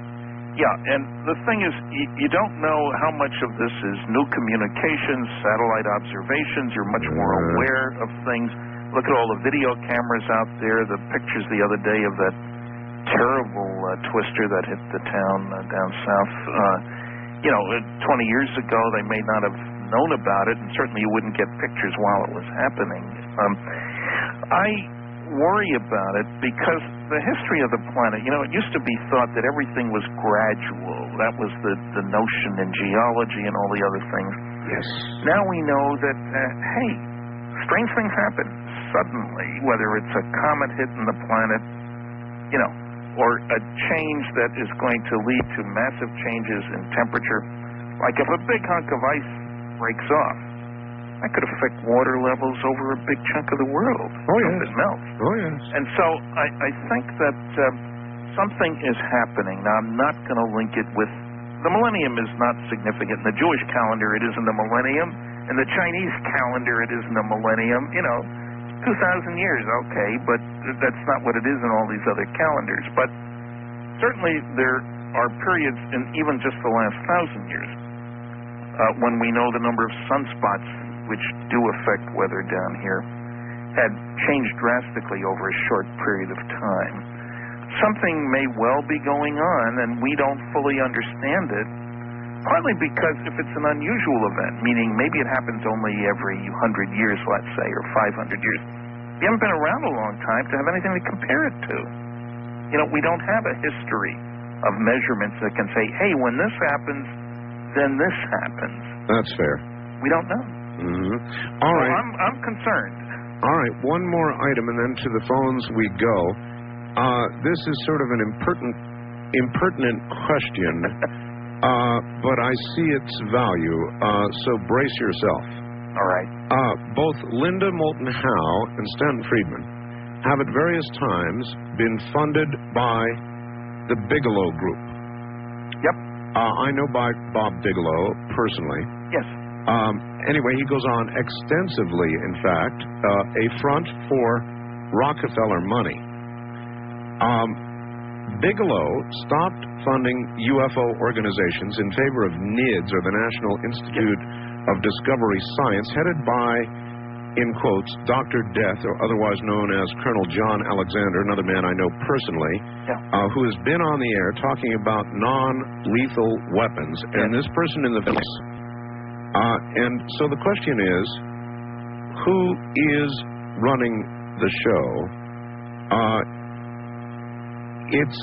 Yeah, and the thing is, you don't know how much of this is new communications, satellite observations. You're much more aware of things. Look at all the video cameras out there, the pictures the other day of that terrible twister that hit the town down south. 20 years ago, they may not have known about it, and certainly you wouldn't get pictures while it was happening. I worry about it because the history of the planet, it used to be thought that everything was gradual. That was the notion in geology and all the other things. Yes. Now we know that, hey, strange things happen suddenly, whether it's a comet hitting the planet, or a change that is going to lead to massive changes in temperature. Like if a big hunk of ice breaks off, that could affect water levels over a big chunk of the world. Oh, yes. It melts. Oh, yes. And so I think that something is happening. Now, I'm not going to link it with... The millennium is not significant. In the Jewish calendar, it isn't the millennium. In the Chinese calendar, it isn't a millennium. 2,000 years, okay, but that's not what it is in all these other calendars. But certainly there are periods in even just the last 1,000 years when we know the number of sunspots which do affect weather down here had changed drastically over a short period of time. Something may well be going on, and we don't fully understand it, partly because if it's an unusual event, meaning maybe it happens only every 100 years, let's say, or 500 years, we haven't been around a long time to have anything to compare it to. We don't have a history of measurements that can say, hey, when this happens, then this happens. That's fair. We don't know. Mm-hmm. All right. I'm concerned. All right, one more item, and then to the phones we go. This is sort of an impertinent question, but I see its value, so brace yourself. All right. Both Linda Moulton Howe and Stanton Friedman have at various times been funded by the Bigelow Group. Yep. I know by Bob Bigelow personally. Yes. Anyway, he goes on extensively, in fact, a front for Rockefeller money. Bigelow stopped funding UFO organizations in favor of NIDS, or the National Institute of Discovery Science, headed by, in quotes, Dr. Death, or otherwise known as Colonel John Alexander, another man I know personally, who has been on the air talking about non-lethal weapons, and this person in the face. And so the question is, who is running the show? It's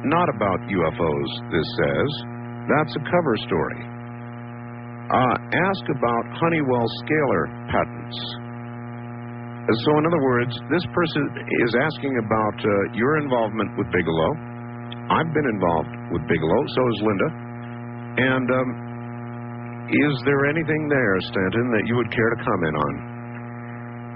not about UFOs, this says. That's a cover story. Ask about Honeywell scalar patents. So in other words, this person is asking about your involvement with Bigelow. I've been involved with Bigelow, so is Linda. And is there anything there, Stanton, that you would care to comment on?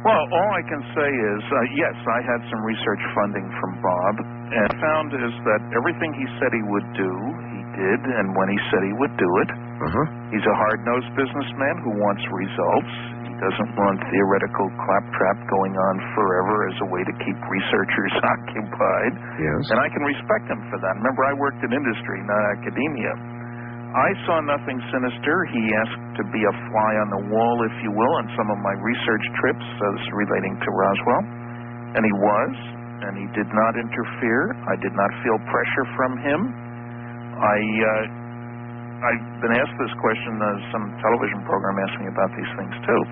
Well, all I can say is, yes, I had some research funding from Bob, and I found is that everything he said he would do, he did, and when he said he would do it. He's a hard-nosed businessman who wants results. He doesn't want theoretical claptrap going on forever as a way to keep researchers occupied. Yes. And I can respect him for that. Remember, I worked in industry, not academia. I saw nothing sinister. He asked to be a fly on the wall, if you will, on some of my research trips as relating to Roswell. And he was, and he did not interfere. I did not feel pressure from him. I've been asked this question, some television program asked me about these things too.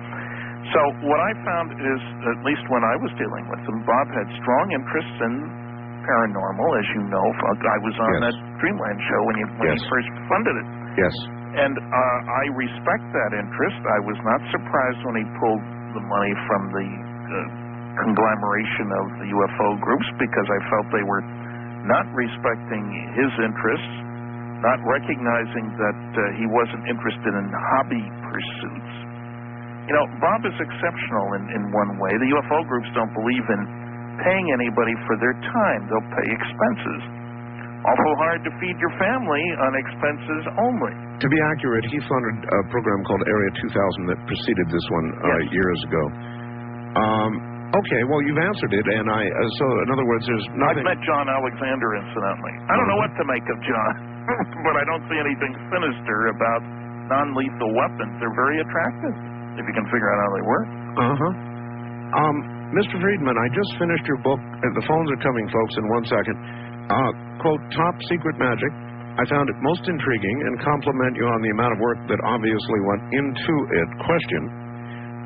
So what I found is, at least when I was dealing with him, Bob had strong interests in paranormal, as you know. I was on that Dreamland show when he first funded it. Yes. And I respect that interest. I was not surprised when he pulled the money from the conglomeration of the UFO groups, because I felt they were not respecting his interests, not recognizing that he wasn't interested in hobby pursuits. Bob is exceptional in one way. The UFO groups don't believe in paying anybody for their time. They'll pay expenses. Awful hard to feed your family on expenses only. To be accurate, he funded a program called Area 2000 that preceded this one years ago. Okay, well, you've answered it, and so in other words, there's nothing... I've met John Alexander, incidentally. I don't know what to make of John, but I don't see anything sinister about non-lethal weapons. They're very attractive, if you can figure out how they work. Mr. Friedman, I just finished your book. The phones are coming, folks, in 1 second. Quote, Top Secret Magic. I found it most intriguing and compliment you on the amount of work that obviously went into it. Question,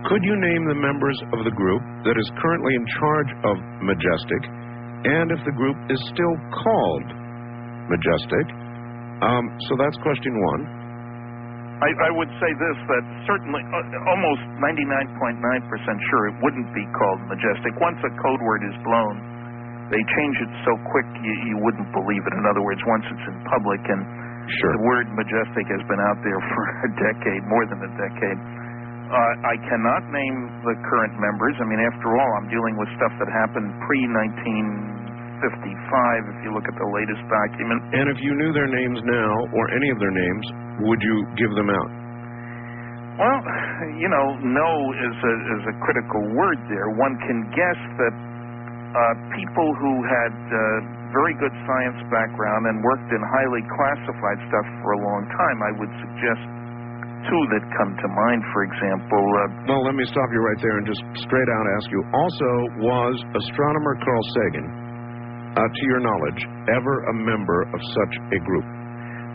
could you name the members of the group that is currently in charge of Majestic, and if the group is still called Majestic? So that's question one. I would say this, that certainly almost 99.9% sure it wouldn't be called Majestic. Once a code word is blown, they change it so quick you wouldn't believe it. In other words, once it's in public, and the word Majestic has been out there for a decade, more than a decade. I cannot name the current members. I mean, after all, I'm dealing with stuff that happened pre-1955, if you look at the latest document. And if you knew their names now, or any of their names, would you give them out? Well, no is a critical word there. One can guess that people who had very good science background and worked in highly classified stuff for a long time, I would suggest two that come to mind, for example. Well, let me stop you right there and just straight out ask you. Also, was astronomer Carl Sagan, to your knowledge, ever a member of such a group?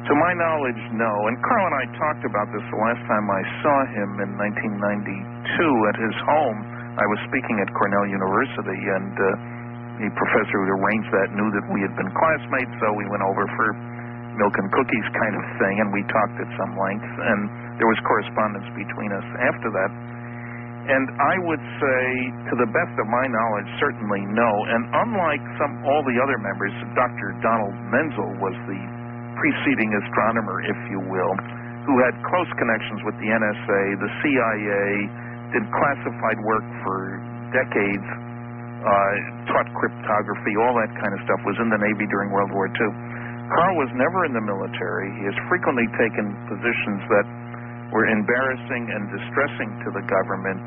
To my knowledge, no. And Carl and I talked about this the last time I saw him in 1992 at his home. I was speaking at Cornell University, and the professor who arranged that knew that we had been classmates, so we went over for milk and cookies kind of thing, and we talked at some length, and there was correspondence between us after that. And I would say, to the best of my knowledge, certainly no. And unlike all the other members, Dr. Donald Menzel was the preceding astronomer, if you will, who had close connections with the NSA, the CIA, did classified work for decades, taught cryptography, all that kind of stuff, was in the Navy during World War II. Carl was never in the military. He has frequently taken positions that were embarrassing and distressing to the government.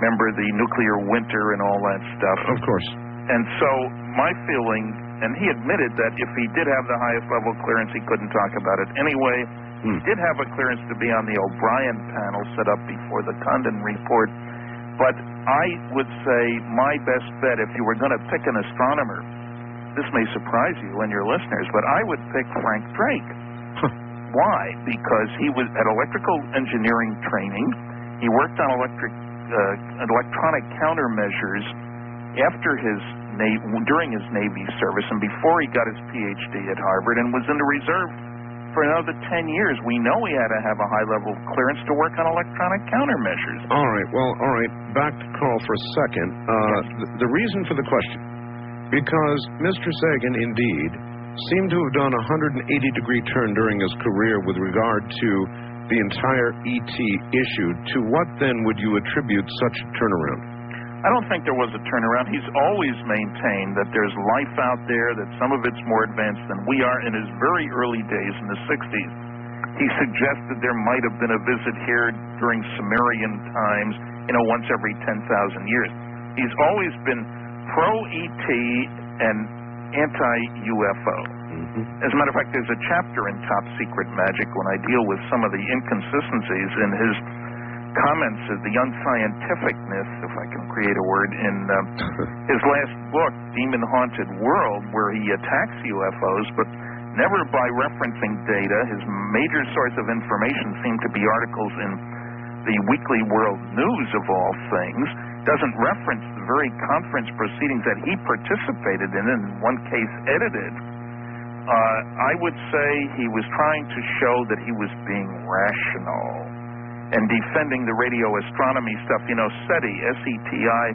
Remember the nuclear winter and all that stuff? Of course. And so my feeling, and he admitted that if he did have the highest level clearance, he couldn't talk about it anyway. He did have a clearance to be on the O'Brien panel set up before the Condon report. But I would say my best bet, if you were going to pick an astronomer, this may surprise you and your listeners, but I would pick Frank Drake. Why? Because he had electrical engineering training. He worked on electronic countermeasures during his Navy service and before he got his PhD at Harvard, and was in the reserve for another 10 years. We know he had to have a high level of clearance to work on electronic countermeasures. All right. Back to Carl for a second. The reason for the question, because Mr. Sagan, indeed, seemed to have done a 180-degree turn during his career with regard to the entire ET issue. To what, then, would you attribute such a turnaround? I don't think there was a turnaround. He's always maintained that there's life out there, that some of it's more advanced than we are. In his very early days in the 60s, he suggested there might have been a visit here during Sumerian times, once every 10,000 years. He's always been pro-ET and anti-UFO. As a matter of fact, there's a chapter in Top Secret Magic when I deal with some of the inconsistencies in his comments, the unscientificness, if I can create a word, in his last book, Demon Haunted World, where he attacks UFOs, but never by referencing data. His major source of information seemed to be articles in the Weekly World News, of all things. Doesn't reference the very conference proceedings that he participated in one case edited. I would say he was trying to show that he was being rational and defending the radio astronomy stuff. SETI, S-E-T-I,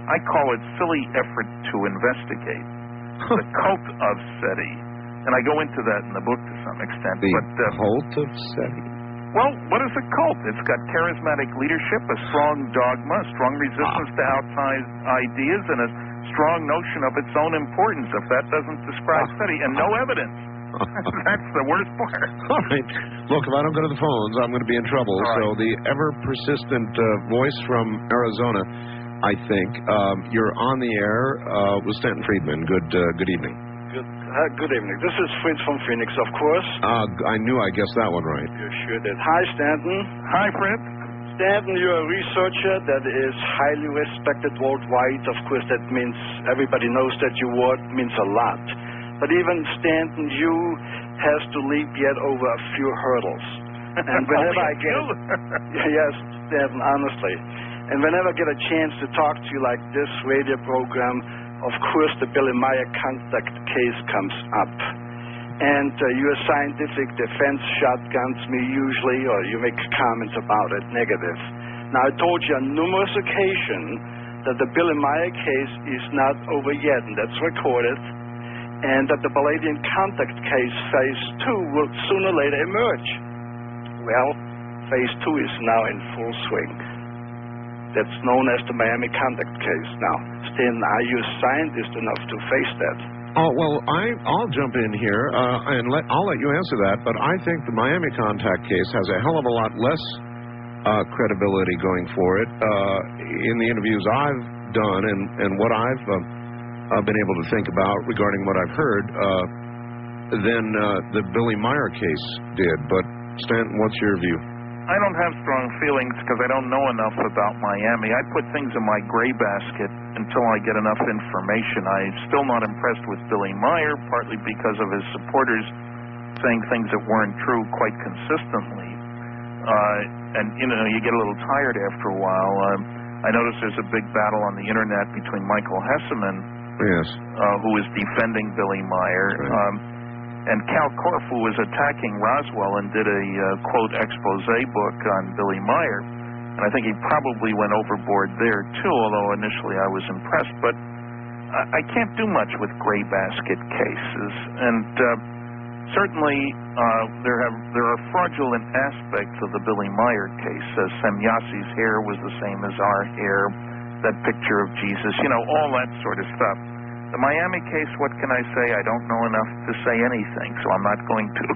I call it silly effort to investigate. The cult of SETI. And I go into that in the book to some extent. The cult of SETI? Well, what is a cult? It's got charismatic leadership, a strong dogma, a strong resistance to outside ideas, and a strong notion of its own importance, if that doesn't describe SETI, and no evidence. That's the worst part. All right. Look, if I don't go to the phones, I'm going to be in trouble. Right. So the ever-persistent voice from Arizona, I think, you're on the air with Stanton Friedman. Good evening. Good evening. This is Fritz from Phoenix, of course. I knew I guessed that one right. You sure did. Hi, Stanton. Hi, Fritz. Stanton, you're a researcher that is highly respected worldwide. Of course, that means everybody knows that your work means a lot. But even, Stanton, you has to leap yet over a few hurdles. And whenever I get... Yes, Stanton, honestly. And whenever I get a chance to talk to you like this radio program, of course, the Billy Meyer contact case comes up. and your scientific defense shotguns me usually, or you make comments about it, negative. Now, I told you on numerous occasions that the Billy Meyer case is not over yet, and that's recorded, and that the Palladian contact case, phase 2, will sooner or later emerge. Well, phase 2 is now in full swing. That's known as the Miami contact case. Now, Stanton, are you a scientist enough to face that? Oh, well, I'll jump in here, and I'll let you answer that, but I think the Miami contact case has a hell of a lot less credibility going for it in the interviews I've done and what I've been able to think about regarding what I've heard than the Billy Meyer case did. But, Stanton, what's your view? I don't have strong feelings because I don't know enough about Miami. I put things in my gray basket until I get enough information. I'm still not impressed with Billy Meyer, partly because of his supporters saying things that weren't true quite consistently. And, you know, you get a little tired after a while. I notice there's a big battle on the Internet between Michael Hesseman, yes, who is defending Billy Meyer, right, and Cal Corfu was attacking Roswell and did a, quote, expose book on Billy Meyer. And I think he probably went overboard there, too, although initially I was impressed. But I can't do much with gray basket cases. And certainly there are fraudulent aspects of the Billy Meyer case. Semyasi's hair was the same as our hair, that picture of Jesus, you know, all that sort of stuff. The Miami case, what can I say? I don't know enough to say anything, so I'm not going to.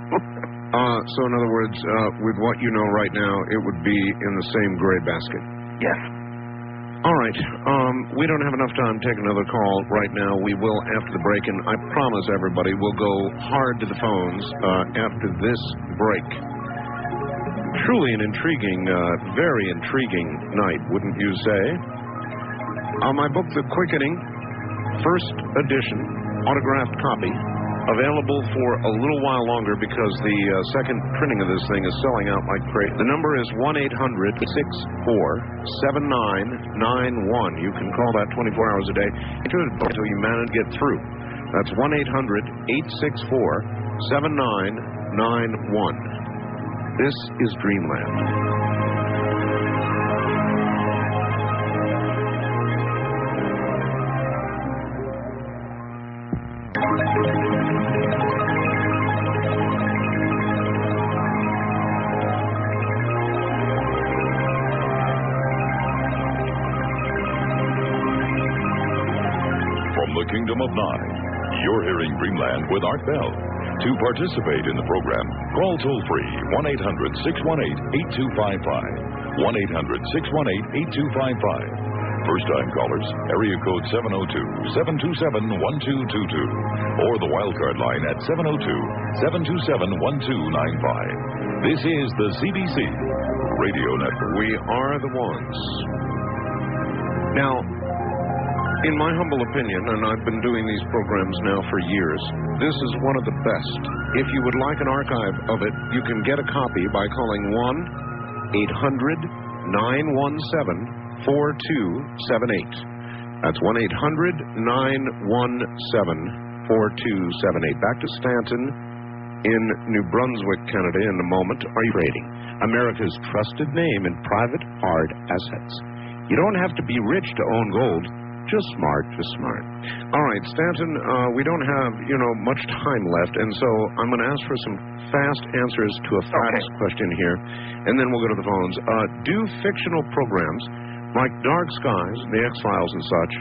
So in other words, with what you know right now, it would be in the same gray basket. Yes. All right. We don't have enough time to take another call right now. We will after the break, and I promise everybody we'll go hard to the phones after this break. Truly an intriguing, very intriguing night, wouldn't you say? My book, The Quickening, first edition, autographed copy, available for a little while longer because the second printing of this thing is selling out like crazy. The number is 1-800-64-7991. You can call that 24 hours a day until you manage to get through. That's 1-800-864-7991. This is Dreamland. Kingdom of Nine. You're hearing Dreamland with Art Bell. To participate in the program, call toll-free 1-800-618-8255. 1-800-618-8255. First-time callers, area code 702-727-1222. Or the wildcard line at 702-727-1295. This is the CBC Radio Network. We are the ones. Now, in my humble opinion, and I've been doing these programs now for years, this is one of the best. If you would like an archive of it, you can get a copy by calling 1-800-917-4278. That's 1-800-917-4278. Back to Stanton in New Brunswick, Canada in a moment. Are you rating America's trusted name in private hard assets? You don't have to be rich to own gold. Just smart. All right, Stanton, we don't have, much time left, and so I'm going to ask for some fast answers to a fast question here, and then we'll go to the phones. Do fictional programs like Dark Skies, The X-Files and such,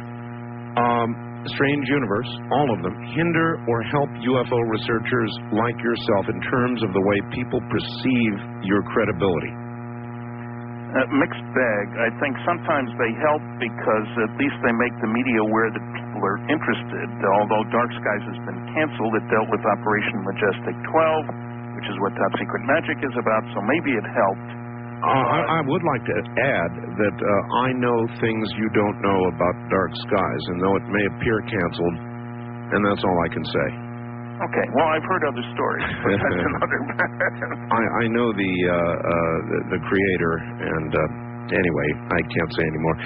Strange Universe, all of them, hinder or help UFO researchers like yourself in terms of the way people perceive your credibility? Mixed bag. I think sometimes they help because at least they make the media aware that people are interested. Although Dark Skies has been canceled, it dealt with Operation Majestic 12, which is what Top Secret Magic is about, so maybe it helped. I would like to add that I know things you don't know about Dark Skies, and though it may appear canceled, and that's all I can say. Okay, well, I've heard other stories, but that's another matter. I know the creator, and anyway, I can't say anymore.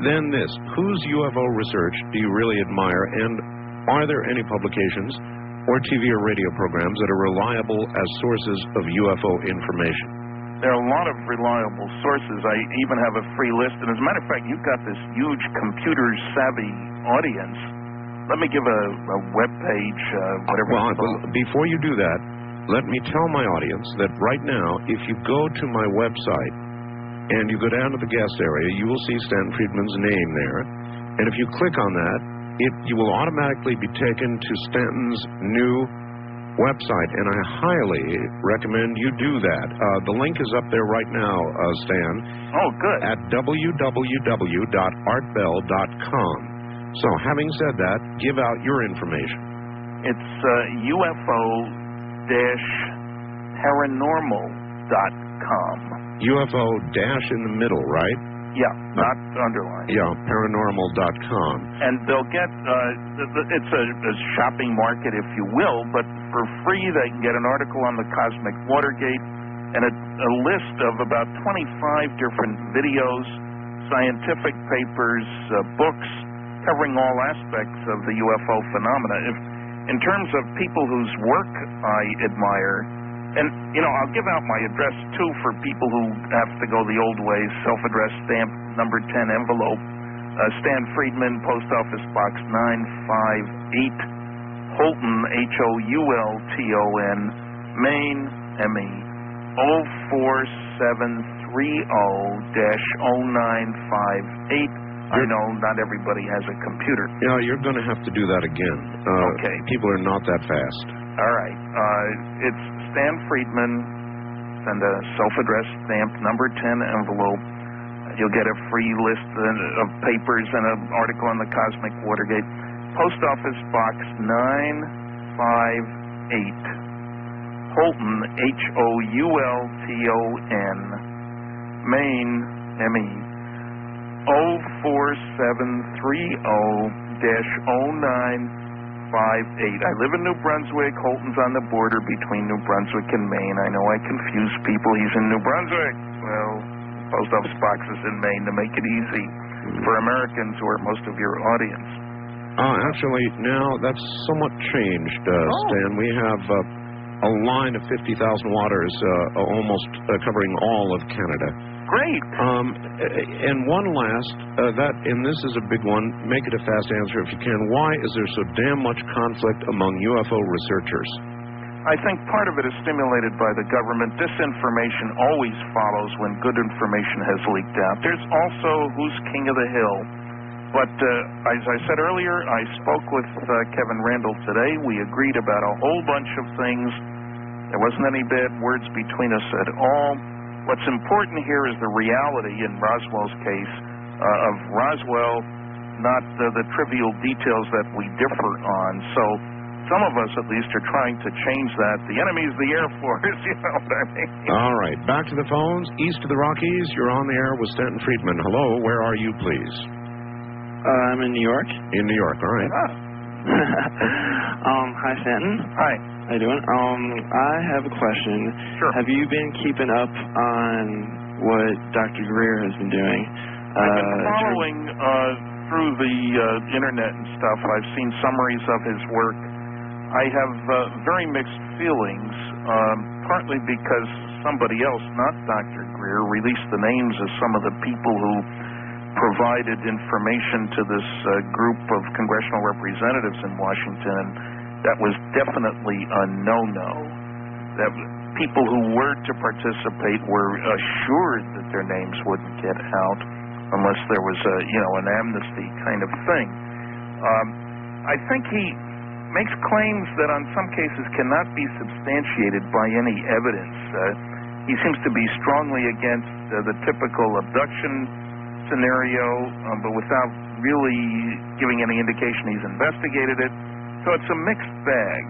Then this, whose UFO research do you really admire, and are there any publications or TV or radio programs that are reliable as sources of UFO information? There are a lot of reliable sources. I even have a free list. And as a matter of fact, you've got this huge computer-savvy audience. Let me give a web page, whatever. Well, before you do that, let me tell my audience that right now, if you go to my website and you go down to the guest area, you will see Stanton Friedman's name there. And if you click on that, you will automatically be taken to Stanton's new website, and I highly recommend you do that. The link is up there right now, Stan. Oh, good. At www.artbell.com. So, having said that, give out your information. It's UFO-paranormal.com. UFO dash in the middle, right? Yeah, not underlined. Yeah, paranormal.com. And they'll get, it's a shopping market, if you will, but for free they can get an article on the Cosmic Watergate and a list of about 25 different videos, scientific papers, books, covering all aspects of the UFO phenomena. In terms of people whose work I admire, and, I'll give out my address, too, for people who have to go the old way, self-addressed stamp, number 10 envelope, Stan Friedman, Post Office Box 958, Holton, Houlton, Maine, ME, 04730-0958. I know not everybody has a computer. Yeah, you're going to have to do that again. Okay. People are not that fast. All right. It's Stan Friedman. Send a self-addressed stamp, number 10 envelope. You'll get a free list of papers and an article on the Cosmic Watergate. Post Office Box 958, Holton, Houlton, Maine, ME, 04730-0958. I live in New Brunswick. Holton's on the border between New Brunswick and Maine. I know I confuse people. He's in New Brunswick. Well, Post Office Box is in Maine to make it easy for Americans who are most of your audience. Actually, now that's somewhat changed, Stan. We have a line of 50,000 waters almost covering all of Canada. Great. And one last, and this is a big one, make it a fast answer if you can. Why is there so damn much conflict among UFO researchers? I think part of it is stimulated by the government. Disinformation always follows when good information has leaked out. There's also who's king of the hill. But as I said earlier, I spoke with Kevin Randall today. We agreed about a whole bunch of things. There wasn't any bad words between us at all. What's important here is the reality in Roswell's case of Roswell, not the trivial details that we differ on. So some of us, at least, are trying to change that. The enemy's the Air Force, you know what I mean? All right, back to the phones. East of the Rockies, you're on the air with Stanton Friedman. Hello, where are you, please? I'm in New York. In New York, all right. Hi, Stanton. Hi. How you doing? I have a question. Sure. Have you been keeping up on what Dr. Greer has been doing? I've been following through the internet and stuff. I've seen summaries of his work. I have very mixed feelings, partly because somebody else, not Dr. Greer, released the names of some of the people who provided information to this group of congressional representatives in Washington, and that was definitely a no-no. That people who were to participate were assured that their names wouldn't get out unless there was an amnesty kind of thing. I think he makes claims that on some cases cannot be substantiated by any evidence. He seems to be strongly against the typical abduction scenario, but without really giving any indication he's investigated it. So it's a mixed bag.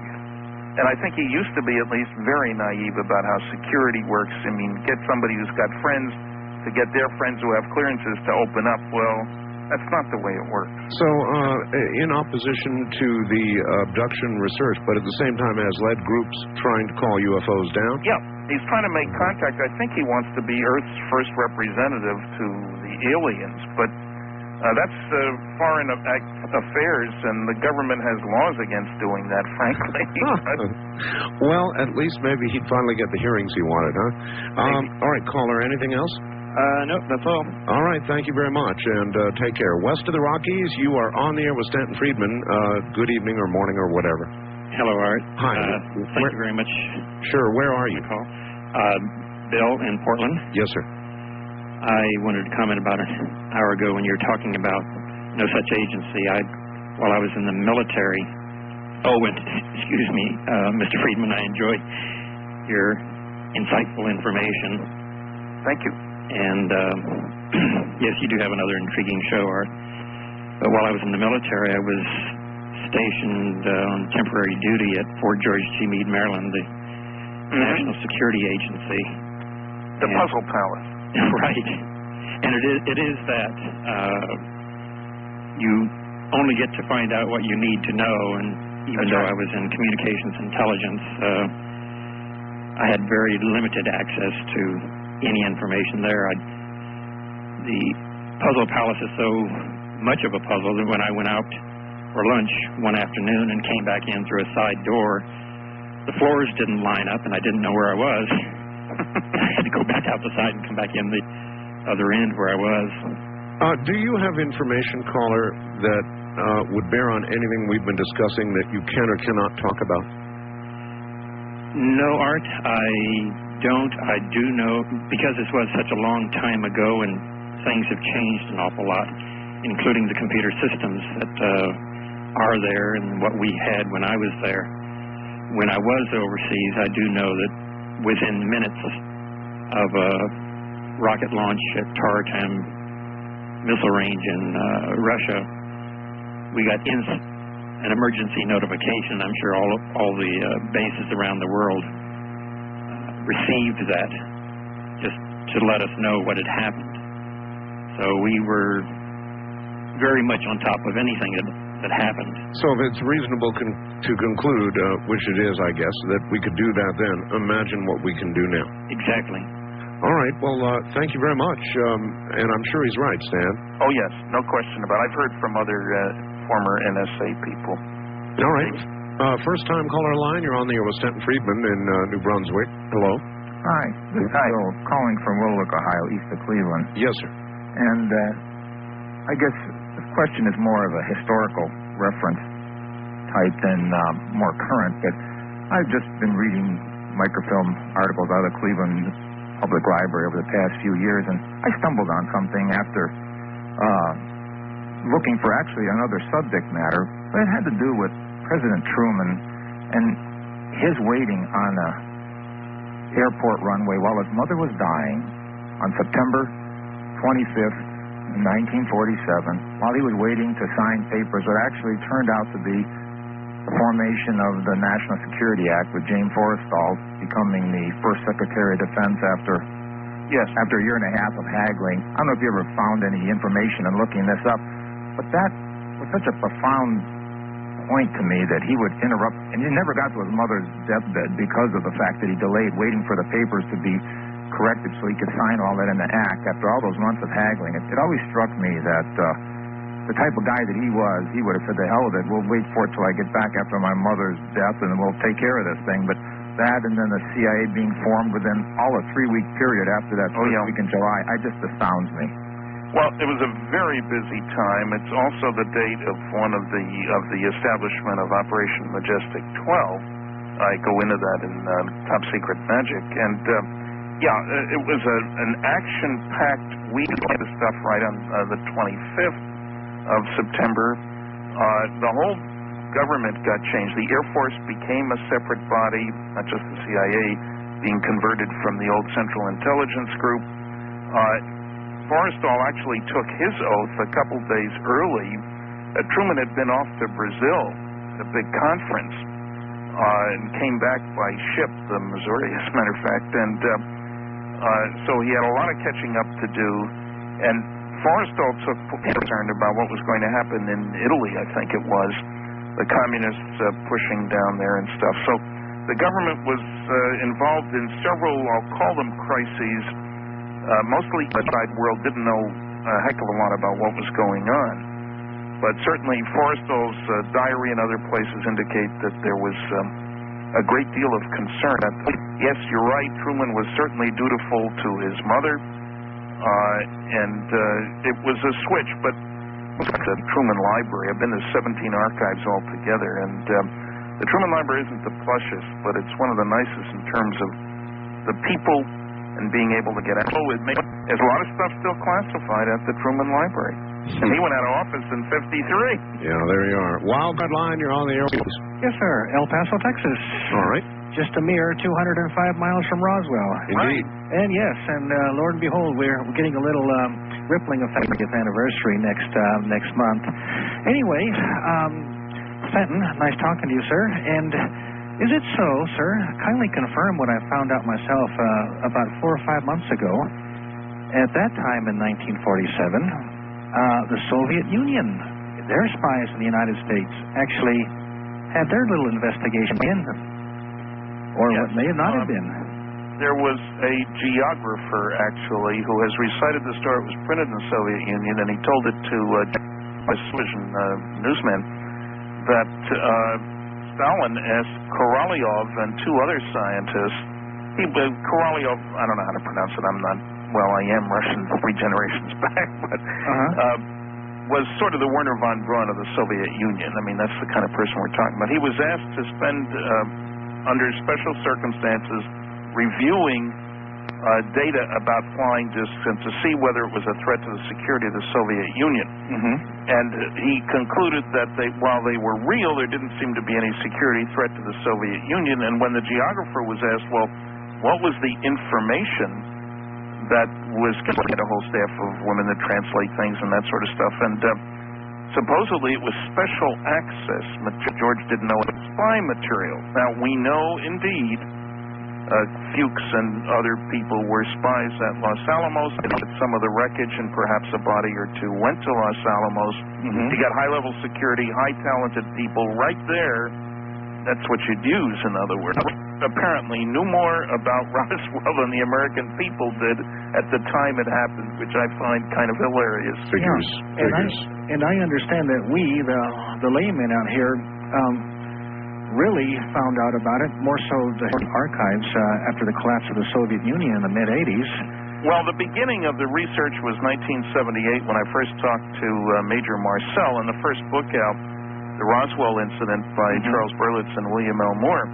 And I think he used to be at least very naive about how security works. I mean, get somebody who's got friends to get their friends who have clearances to open up. Well, that's not the way it works. So, in opposition to the abduction research, but at the same time has led groups trying to call UFOs down? Yeah, he's trying to make contact. I think he wants to be Earth's first representative to the aliens, but That's foreign affairs, and the government has laws against doing that, frankly. Well, at least maybe he'd finally get the hearings he wanted, huh? All right, caller, anything else? Nope, that's all. All right, thank you very much, and take care. West of the Rockies, you are on the air with Stanton Friedman. Good evening or morning or whatever. Hello, Art. Hi. Thank you very much. Sure, where are you? Bill in Portland. Yes, sir. I wanted to comment about an hour ago when you were talking about no such agency. While I was in the military, excuse me, Mr. Friedman, I enjoy your insightful information. Thank you. And yes, you do have another intriguing show, Art. But while I was in the military, I was stationed on temporary duty at Fort George G. Meade, Maryland, the National Security Agency. The Puzzle Palace. Right. And it is that you only get to find out what you need to know, and even though I was in communications intelligence, I had very limited access to any information there. The Puzzle Palace is so much of a puzzle that when I went out for lunch one afternoon and came back in through a side door, the floors didn't line up and I didn't know where I was. I had to go back out the side and come back in the other end where I was. Do you have information, caller, that would bear on anything we've been discussing that you can or cannot talk about? No, Art, I don't. I do know, because this was such a long time ago and things have changed an awful lot, including the computer systems that are there and what we had when I was there. When I was overseas, I do know that within minutes of a rocket launch at Tartam missile range in Russia, we got an emergency notification. I'm sure all the bases around the world received that just to let us know what had happened. So we were very much on top of anything that happened. So if it's reasonable to conclude, which it is, I guess, that we could do that then, imagine what we can do now. Exactly. All right. Well, thank you very much. And I'm sure he's right, Stan. Oh, yes. No question about it. I've heard from other former NSA people. All right. First-time caller line. You're on the air with Stanton Friedman in New Brunswick. Hello. Hi. This is Bill calling from Willowick, Ohio, east of Cleveland. Yes, sir. And I guess the question is more of a historical reference type than more current, but I've just been reading microfilm articles out of the Cleveland Public Library over the past few years, and I stumbled on something after looking for actually another subject matter, but it had to do with President Truman and his waiting on a airport runway while his mother was dying on September 25th, 1947, while he was waiting to sign papers that actually turned out to be the formation of the National Security Act, with James Forrestal becoming the first Secretary of Defense after a year and a half of haggling. I don't know if you ever found any information in looking this up, but that was such a profound point to me that he would interrupt, and he never got to his mother's deathbed because of the fact that he delayed waiting for the papers to be corrected so he could sign all that in the act after all those months of haggling. It always struck me that the type of guy that he was, he would have said, the hell with it, we'll wait for it till I get back after my mother's death and we'll take care of this thing. But that and then the CIA being formed within all a 3-week period after that first week in July, it just astounds me. Well, it was a very busy time. It's also the date of one of the establishment of Operation Majestic 12. I go into that in Top Secret Magic, and it was an action-packed week of stuff right on the 25th of September. The whole government got changed. The Air Force became a separate body, not just the CIA, being converted from the old Central Intelligence Group. Forrestal actually took his oath a couple days early. Truman had been off to Brazil at a big conference and came back by ship, the Missouri, as a matter of fact, and so he had a lot of catching up to do, and Forrestal took concern about what was going to happen in Italy, I think it was, the communists pushing down there and stuff. So the government was involved in several, I'll call them crises. Mostly the outside world didn't know a heck of a lot about what was going on. But certainly Forrestal's diary and other places indicate that there was a great deal of concern. Yes, you're right, Truman was certainly dutiful to his mother, and it was a switch, but the Truman Library, I've been to 17 archives altogether, and the Truman Library isn't the plushest, but it's one of the nicest in terms of the people and being able to get out. There's a lot of stuff still classified at the Truman Library. And he went out of office in 53. Yeah, there you are. Wildcard Line, you're on the air. Yes, sir. El Paso, Texas. All right. Just a mere 205 miles from Roswell. Indeed. And yes, and Lord and behold, we're getting a little rippling of 50th anniversary next month. Anyway, Stanton, nice talking to you, sir. And is it so, sir? Kindly confirm what I found out myself about 4 or 5 months ago. At that time in 1947, the Soviet Union, their spies in the United States, actually had their little investigation in them. Or what may not have been. There was a geographer, actually, who has recited the story. It was printed in the Soviet Union, and he told it to a television newsman that Stalin asked Korolev and 2 other scientists. Korolev, I don't know how to pronounce it. I'm not, well, I am Russian 3 generations back, but was sort of the Werner von Braun of the Soviet Union. I mean, that's the kind of person we're talking about. He was asked to spend, under special circumstances, reviewing data about flying discs and to see whether it was a threat to the security of the Soviet Union. And he concluded that while they were real, there didn't seem to be any security threat to the Soviet Union. And when the geographer was asked, well, what was the information that was given to a whole staff of women that translate things and that sort of stuff, and supposedly it was special access. George didn't know it was spy material. Now, we know, indeed, Fuchs and other people were spies at Los Alamos. Some of the wreckage and perhaps a body or 2 went to Los Alamos. You got high-level security, high-talented people right there. That's what you'd use, in other words. Apparently knew more about Roswell than the American people did at the time it happened, which I find kind of hilarious. Figures. And I understand that we, the laymen out here, really found out about it, more so the archives, after the collapse of the Soviet Union in the mid-'80s. Well, the beginning of the research was 1978 when I first talked to Major Marcel, and the first book out, The Roswell Incident by Charles Berlitz and William L. Moore,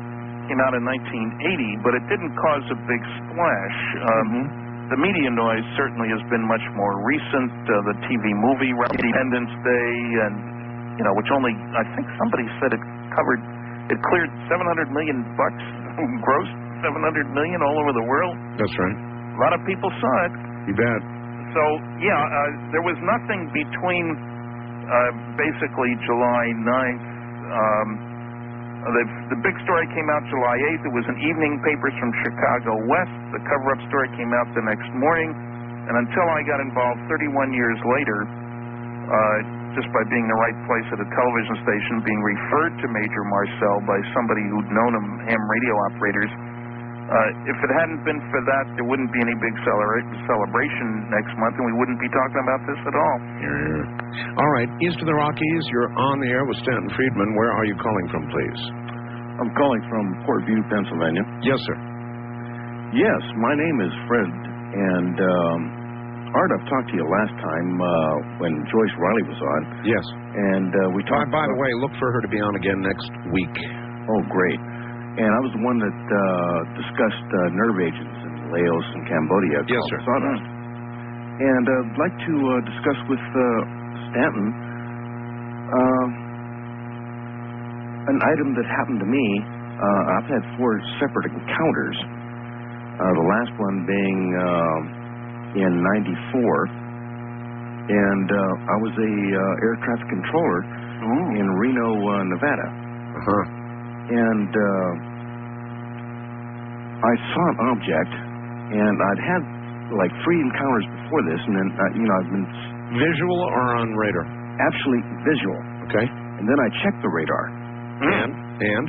came out in 1980, but it didn't cause a big splash. The media noise certainly has been much more recent. The TV movie Independence Day, and which only, I think somebody said it cleared $700 million bucks, gross $700 million all over the world. That's right. A lot of people saw it. You bet. So yeah, there was nothing between basically July 9th. The big story came out July 8th. It was in evening papers from Chicago West. The cover-up story came out the next morning. And until I got involved 31 years later, just by being in the right place at a television station, being referred to Major Marcel by somebody who'd known him, ham radio operators, if it hadn't been for that, there wouldn't be any big celebration next month, and we wouldn't be talking about this at all. All right, east of the Rockies, you're on the air with Stanton Friedman. Where are you calling from, please? I'm calling from Port View, Pennsylvania. Yes, sir. Yes, my name is Fred, and Art, I've talked to you last time when Joyce Riley was on. Yes. And we talked by the way, look for her to be on again next week. Oh, great. And I was the one that discussed nerve agents in Laos and Cambodia. Yes, sir. Sawdust. And I'd like to discuss with Stanton an item that happened to me. I've had 4 separate encounters. The last one being in '94. And I was a air traffic controller in Reno, Nevada. And I saw an object, and I'd had like 3 encounters before this, and then I've been visual or on radar. Actually, visual. Okay. And then I checked the radar. And